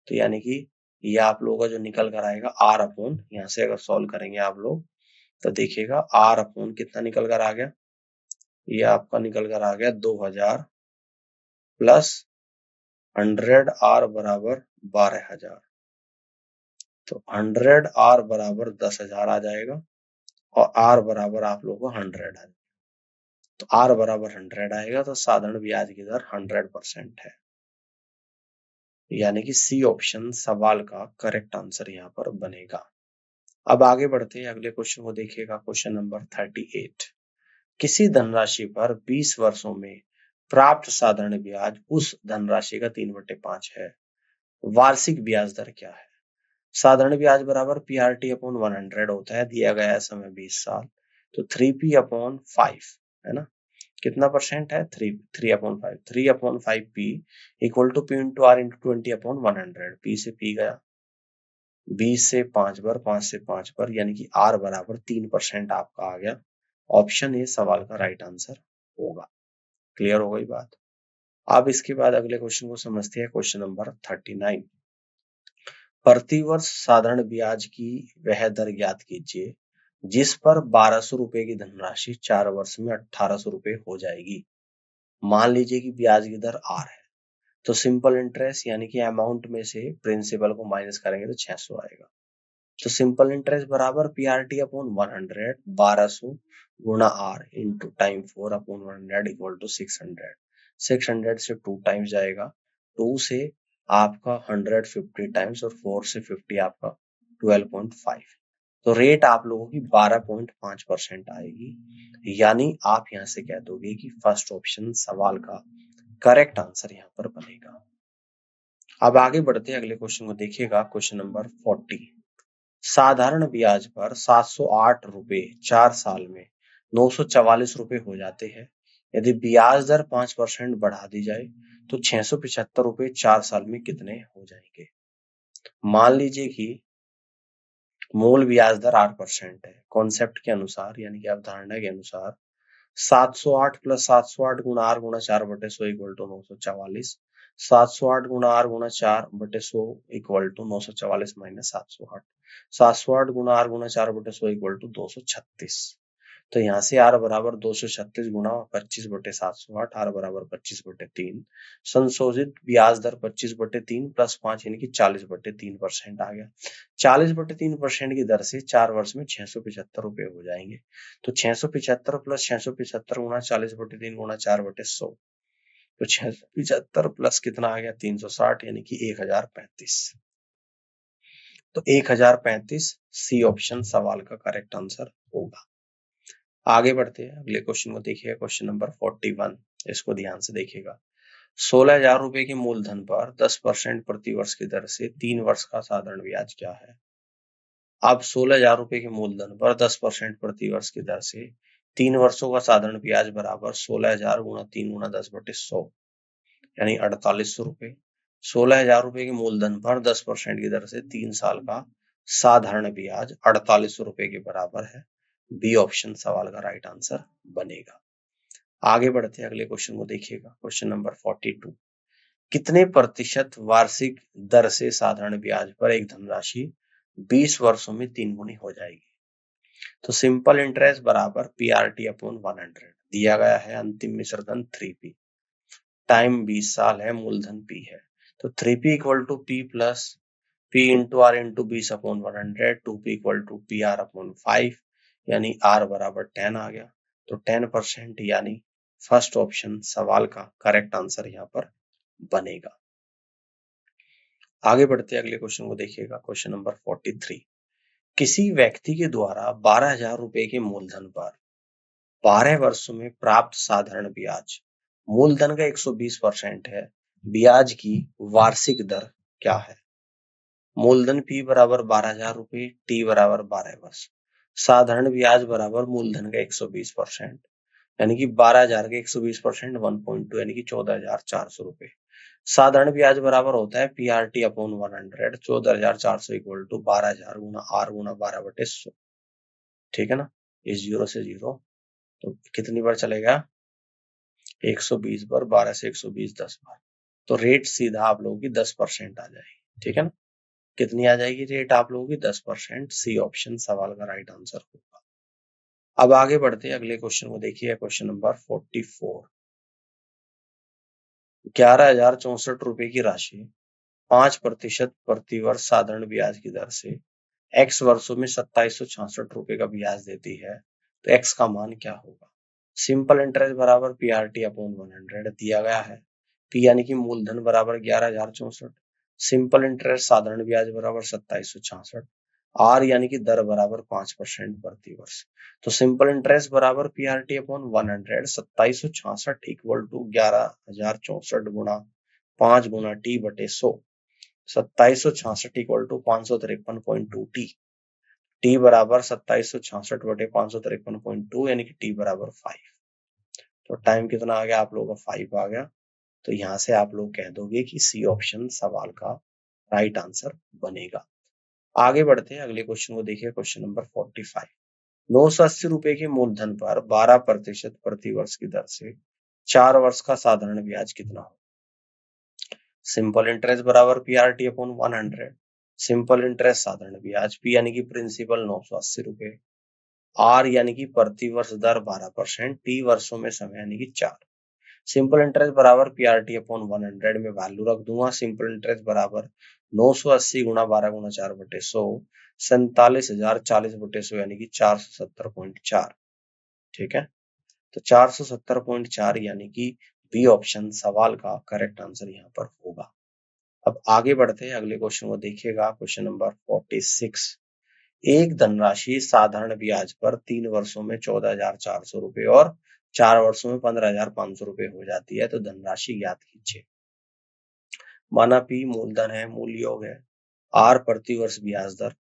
तो यानी कि ये आप लोगों का जो निकल कर आएगा आर अपॉन, यहाँ से अगर सॉल्व करेंगे आप लोग तो देखिएगा आर अपॉन कितना निकल कर आ गया, ये आपका निकल कर आ गया 2000 प्लस 100 आर बराबर 12,000, तो 100 आर बराबर 10,000 आ जाएगा और आर बराबर आप लोगों को 100 है, तो आर बराबर 100 आएगा, तो साधारण ब्याज की दर 100% है। यानी कि सी ऑप्शन सवाल का करेक्ट आंसर यहाँ पर बनेगा। अब आगे बढ़ते हैं, अगले क्वेश्चन को देखिएगा। Question number 38। किसी धनराशि पर 20 वर्षों में प्राप्त साधारण ब्याज उस धनराशि का 3/5 है। वार्षिक ब्याज दर क्या है। साधारण ब्याज बराबर PRT अपॉन 100 होता है, दिया गया है समय 20 साल, तो 3P अपॉन 5 है ना, कितना परसेंट है 3/5, 3/5P equal to P into R into 20 upon 100। P से P गया, 20 से 5 बार, 5 से 5 बार, यानी कि R बराबर 3% आपका आ गया। ऑप्शन ए सवाल का राइट आंसर होगा। क्लियर हो गई बात। अब इसके बाद अगले क्वेश्चन को समझते हैं। Question number 39। प्रतिवर्ष साधारण ब्याज की वह दर ज्ञात कीजिए जिस पर 1200 रुपए की धनराशि 4 वर्ष में 1800 रुपए हो जाएगी। मान लीजिए कि ब्याज की दर R है, तो सिंपल इंटरेस्ट यानी कि अमाउंट में से प्रिंसिपल को माइनस करेंगे तो 600 आएगा। तो सिंपल इंटरेस्ट बराबर PRT अपॉन 100 1200 गुणा R into time 4 upon 100 equal to 600। 600 से 2 टाइम्स जाएगा, 2 से आपका 150 टाइम्स और 4 से 50 आपका 12.5। तो रेट आप लोगों की 12.5% आएगी। यानी आप यहाँ से कह दोगे कि फर्स्ट ऑप्शन सवाल का करेक्ट आंसर यहाँ पर बनेगा। अब आगे बढ़ते हैं, अगले क्वेश्चन को देखिएगा। Question number 40। साधारण ब्याज पर 708 रुपए 4 साल में 944 रुपए हो जाते हैं। यदि ब्याज दर 5% बढ़ा दी जाए तो 675 रुपए 4 साल में कितने हो जाएंगे। मान लीजिए कि मूल ब्याज दर 8% है। कॉन्सेप्ट के अनुसार यानी कि अवधारणा के अनुसार 708 प्लस 708 गुणा R गुणा 4/100 इक्वल टू 944। 708 गुणा R गुणा 4/100 इक्वल टू 944 माइनस 708। 708 गुणा R गुणा 4/100 इक्वल टू 236। तो यहाँ से आर बराबर 236 गुणा 25/708, आर बराबर 25/3। संशोधित ब्याज दर 25/3 प्लस 5 यानी कि 40/3% आ गया। 40/3% की दर से 4 वर्ष में 675 रुपए हो जाएंगे। तो 675 प्लस 675 गुणा 40/3 गुणा 4/100, तो 675 प्लस कितना आ गया 360 यानी कि 1035। तो 1035 सी ऑप्शन सवाल का करेक्ट आंसर होगा। आगे बढ़ते हैं, अगले क्वेश्चन को देखिएगा, क्वेश्चन नंबर 41। इसको ध्यान से देखिएगा। 16,000 रुपए के मूलधन पर 10% प्रति वर्ष की दर से 3 वर्ष का साधारण ब्याज क्या है? अब 16,000 रुपए के मूलधन पर 10% प्रति वर्ष की दर से 3 वर्षों का साधारण ब्याज बराबर 16,000 गुणा 3 गुणा 10/100 यानी 4800 रुपए। 16,000 रुपए के मूलधन पर 10% की दर से 3 साल का साधारण ब्याज 4800 रुपए के बराबर है। बी ऑप्शन सवाल का राइट आंसर बनेगा। आगे बढ़ते हैं, अगले क्वेश्चन को देखिएगा, क्वेश्चन नंबर 42। कितने प्रतिशत वार्षिक दर से साधारण ब्याज पर एक धनराशि 20 वर्षों में 3 गुनी हो जाएगी? तो सिंपल इंटरेस्ट बराबर पीआरटी अपॉन 100 दिया गया है। अंतिम मिश्रधन 3p, टाइम 20 साल है, मूलधन p है। तो 3p equal to p plus p into R into 20 upon 100, 2p equal to P R upon 5 यानी r बराबर 10 आ गया। तो 10% यानी फर्स्ट ऑप्शन सवाल का करेक्ट आंसर यहाँ पर बनेगा। आगे बढ़ते अगले क्वेश्चन को देखिएगा, क्वेश्चन नंबर 43। किसी व्यक्ति के द्वारा 12,000 रुपए के मूलधन पर 12 वर्षों में प्राप्त साधारण ब्याज मूलधन का 120% है। ब्याज की वार्षिक दर क्या है? मूलधन p बराबर 12,000 रुपए, t बराबर 12 वर्ष, साधारण ब्याज बराबर मूलधन का 120% यानी कि 12,000 के 120% 1.2 यानी कि 14,400 रुपए। साधारण ब्याज बराबर होता है पीआरटी अपॉन 100, 14,400 इक्वल टू 12,000 गुणा आर गुणा 12/100। ठीक है ना, इस 0 से 0 तो कितनी बार चलेगा? 120 बार, 12 से 120 10 बार। तो रेट सीधा आप लोगों की 10% आ जाएगी। ठीक है ना, कितनी आ जाएगी रेट आप लोगों की? 10%। सी ऑप्शन सवाल का राइट आंसर होगा। अब आगे बढ़ते हैं, अगले क्वेश्चन को देखिए, क्वेश्चन नंबर 44। 11,064 रुपए की राशि 5% प्रति वर्ष साधारण ब्याज की दर से x वर्षों में 2766 रुपए का ब्याज देती है, तो x का मान क्या होगा? सिंपल इंटरेस्ट बराबर पीआरटी अपॉन 100 दिया गया है। p यानी कि मूलधन बराबर 11,064, सिंपल इंटरेस्ट साधारण ब्याज बराबर 2766, r यानी कि दर बराबर 5% प्रति वर्ष। तो सिंपल इंटरेस्ट बराबर पीआरटी अपॉन 100, 2766 इक्वल टू 11,064 गुणा 5 गुणा t बटे 100, 2766 इक्वल टू 553.2 टी बराबर 2766 बटे 553.2 यानी कि टी बराबर 5। तो टाइम कितना आ गया आप लोगों का? 5 आ गया। तो यहाँ से आप लोग कह दोगे कि सी ऑप्शन सवाल का राइट आंसर बनेगा। आगे बढ़ते हैं, अगले क्वेश्चन को देखिए, क्वेश्चन नंबर 45। 980 रुपए के मूलधन पर 12% प्रति वर्ष की दर से 4 वर्ष का साधारण ब्याज कितना हो? सिंपल इंटरेस्ट बराबर पीआरटी अपॉन 100, सिंपल इंटरेस्ट साधारण ब्याज p यानी कि प्रिंसिपल 980 रुपए, r यानी कि प्रति वर्ष दर 12%, t वर्षों में समय यानी कि 4। सिंपल इंटरेस्ट बराबर पीआरटी अपॉन 100 में वैल्यू रख दूंगा। सिंपल इंटरेस्ट बराबर 980 गुणा 12 गुणा 4 बटे 100, 47,040 बटे 100 यानी कि 470.4। ठीक है, तो 470.4 यानी कि बी ऑप्शन सवाल का करेक्ट आंसर यहाँ पर होगा। अब आगे बढ़ते हैं, अगले क्वेश्चन को देखिएगा, क्वेश्चन नंबर 46। एक धनराशि साधारण ब्याज पर 3 वर्षों में 14,400 रुपए और 4 वर्षों में 15,500 रुपए हो जाती है, तो धनराशि ज्ञात कीजिए। माना पी मूलधन है, मूल योग है, आर प्रति वर्ष ब्याज दर,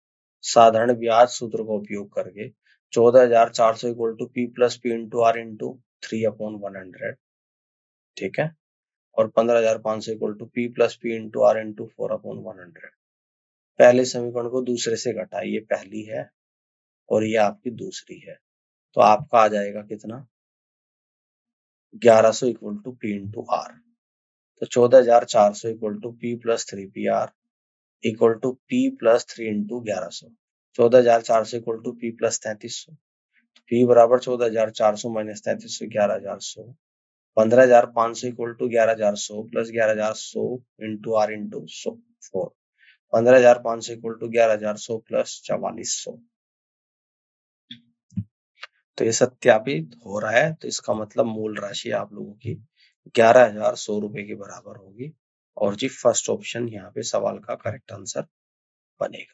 साधारण ब्याज सूत्र का उपयोग करके 14,400 equal to P plus P into R into 3/100। ठीक है, और 15,500 equal to P plus P into R into 4/100। पहले समीकरण को दूसरे से घटाइए, पहली है और ये आपकी दूसरी है, तो आपका आ जाएगा कितना? 1100 equal to P into R. तो 14,400 equal to P plus 3pr equal to P plus 3 into 1100। 14,400 equal to P plus 3300, P बराबर 14,400 minus 3300 11,100 15,500 equal to 11,100 plus 11,100 into R into 4 15,500 equal to 11,100 plus 4400। तो ये सत्यापित हो रहा है, तो इसका मतलब मूल राशि आप लोगों की 11,100 रुपए के बराबर होगी और जी फर्स्ट ऑप्शन यहाँ पे सवाल का करेक्ट आंसर बनेगा।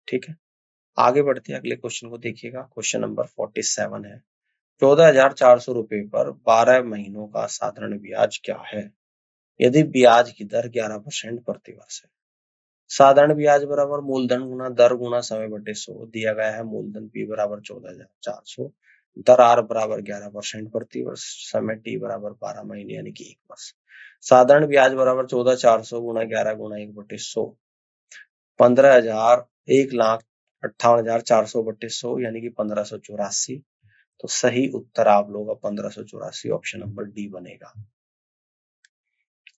ठीक है, आगे बढ़ते हैं अगले क्वेश्चन को देखिएगा। क्वेश्चन नंबर 47 है, 14,400 रुपए पर 12 महीनों का साधारण ब्याज क्या है यदि ब्याज की दर 11% प्रति वर्ष है। साधारण ब्याज बराबर मूलधन गुना दर गुना समय बटे 100 दिया गया है। मूलधन P बराबर 14,400, दर R बराबर 11% प्रति वर्ष, समय T बराबर 12 महीने यानी कि 1 वर्ष। साधारण ब्याज बराबर 14,400 गुना 11 गुना 1 बटे 100 15,000 1,58,400 बटे 100 यानी कि 1584। तो सही उत्तर आप लोगों का 1584 ऑप्शन नंबर डी बनेगा।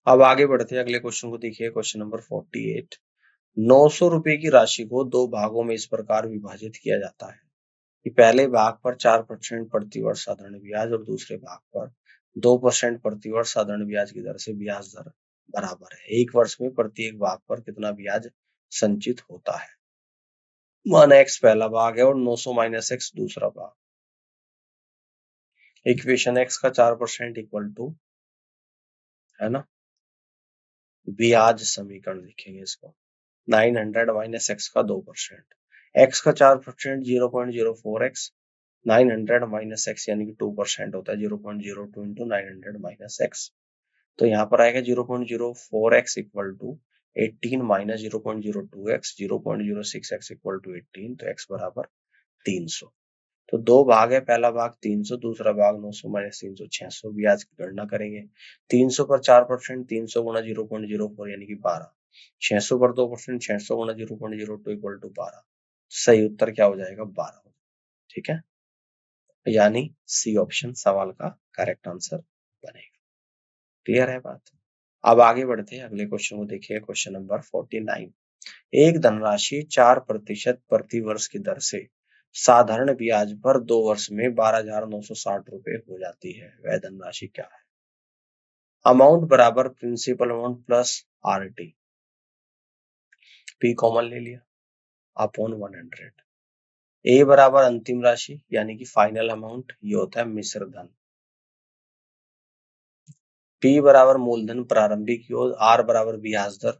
अब आगे बढ़ते हैं अगले क्वेश्चन को देखिए। क्वेश्चन नंबर 48, 900 रुपए की राशि को दो भागों में इस प्रकार विभाजित किया जाता है कि पहले भाग पर 4% प्रति वर्ष साधारण ब्याज और दूसरे भाग पर 2% प्रति वर्ष साधारण ब्याज की दर से ब्याज दर बराबर है। एक वर्ष में प्रत्येक भाग पर कितना ब्याज संचित होता है। मान x पहला भाग है और 900 माइनस x दूसरा भाग। इक्वेशन x का 4% इक्वल टू है ना, ब्याज समीकरण लिखेंगे इसको 900 माइनस x का 2%, x का 4% 0.04x, 900 माइनस x यानी कि 2% होता है 0.02 इंटू 900 माइनस x। तो यहाँ पर आएगा 0.04x equal to 18 minus 0.02x 0.06x equal to 18। तो x बराबर 300। तो दो भाग है, पहला भाग 300 दूसरा भाग 900 माइनस 300 600। ब्याज की गणना करेंगे। 300 पर 4% 300 गुना 0.04 यानी कि 12, 600 पर 2% 600 गुना 0.02 इक्वल टू 12। सही उत्तर क्या हो जाएगा 12। ठीक है, यानी सी ऑप्शन सवाल का करेक्ट आंसर बनेगा। क्लियर है बात। अब आगे बढ़ते हैं अगले क्वेश्चन को देखिए। क्वेश्चन नंबर 49, एक धनराशि 4% प्रति वर्ष की दर से साधारण ब्याज पर 2 वर्ष में 12,960 रुपए हो जाती है, वह धनराशि क्या है। अमाउंट बराबर principal amount plus RT, P common ले लिया अपॉन 100। A बराबर अंतिम राशि यानी कि फाइनल अमाउंट, ये होता है मिश्र धन। P बराबर मूलधन प्रारंभिक योग, R बराबर ब्याज दर,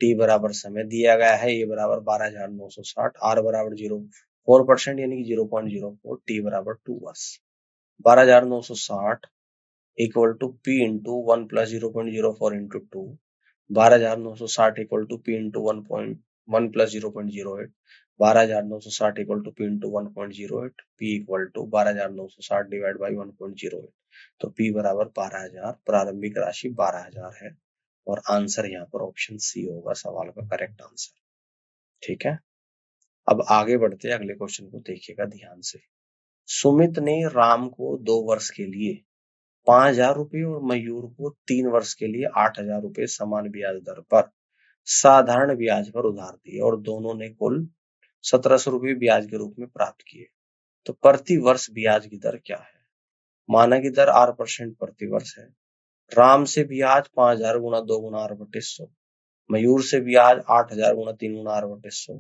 T बराबर समय दिया गया है। A बराबर 12,960, R बराबर 0.4% यानी कि 0.04, T बराबर 2 वर्ष। 12,960 equal to P into 1 plus 0.04 into 2, 12,960 equal to P into 1 plus 0.08, 12,960 equal to P into 1.08, P equal to 12,960 divide by 1.08। तो P बराबर 12,000, प्रारंभिक राशि 12,000 है और आंसर यहाँ पर ऑप्शन सी होगा सवाल का करेक्ट आंसर। ठीक है, अब आगे बढ़ते हैं अगले क्वेश्चन को देखिएगा ध्यान से। सुमित ने राम को 2 वर्ष के लिए 5,000 रुपए और मयूर को 3 वर्ष के लिए 8,000 रुपए समान ब्याज दर पर साधारण ब्याज पर उधार दिए और दोनों ने कुल 1,700 रुपए ब्याज के रूप में प्राप्त किए। तो प्रति वर्ष ब्याज की दर क्या है। माना की दर 8% प्रति वर्ष है। राम से ब्याज 5,000 गुना 2 गुना 8/100, मयूर से ब्याज 8,000 गुना 3 गुना 8/100,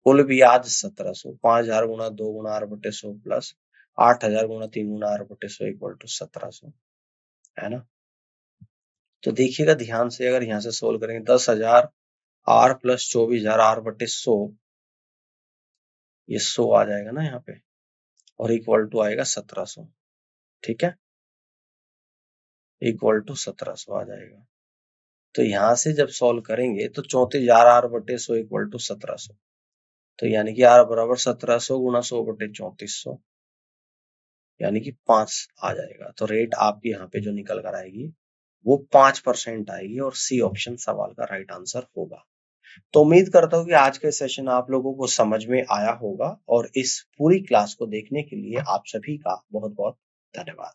कुल ब्याज 1,700, 5,000 गुना 2 गुना 8/100 प्लस 8,000 गुना 3 गुना 8/100 इक्वल टू 1,700, है ना। तो देखिएगा ध्यान से, अगर यहाँ से सोल्व करेंगे 10,000 R प्लस 24,000 R/100, ये 100 आ जाएगा ना यहाँ पे और इक्वल टू आएगा 1,700। ठीक है, इक्वल टू 1,700 आ जाएगा। तो यहाँ से जब सॉल्व करेंगे तो 34,000 R/100 इक्वल टू 1,700, तो यानी कि R बराबर 1,700 गुना 100/3400 यानी कि 5 आ जाएगा। तो रेट आपकी यहाँ पे जो निकल कर आएगी वो 5% आएगी और सी ऑप्शन सवाल का राइट आंसर होगा। तो उम्मीद करता हूँ कि आज का सेशन आप लोगों को समझ में आया होगा और इस पूरी क्लास को देखने के लिए आप सभी का बहुत बहुत धन्यवाद।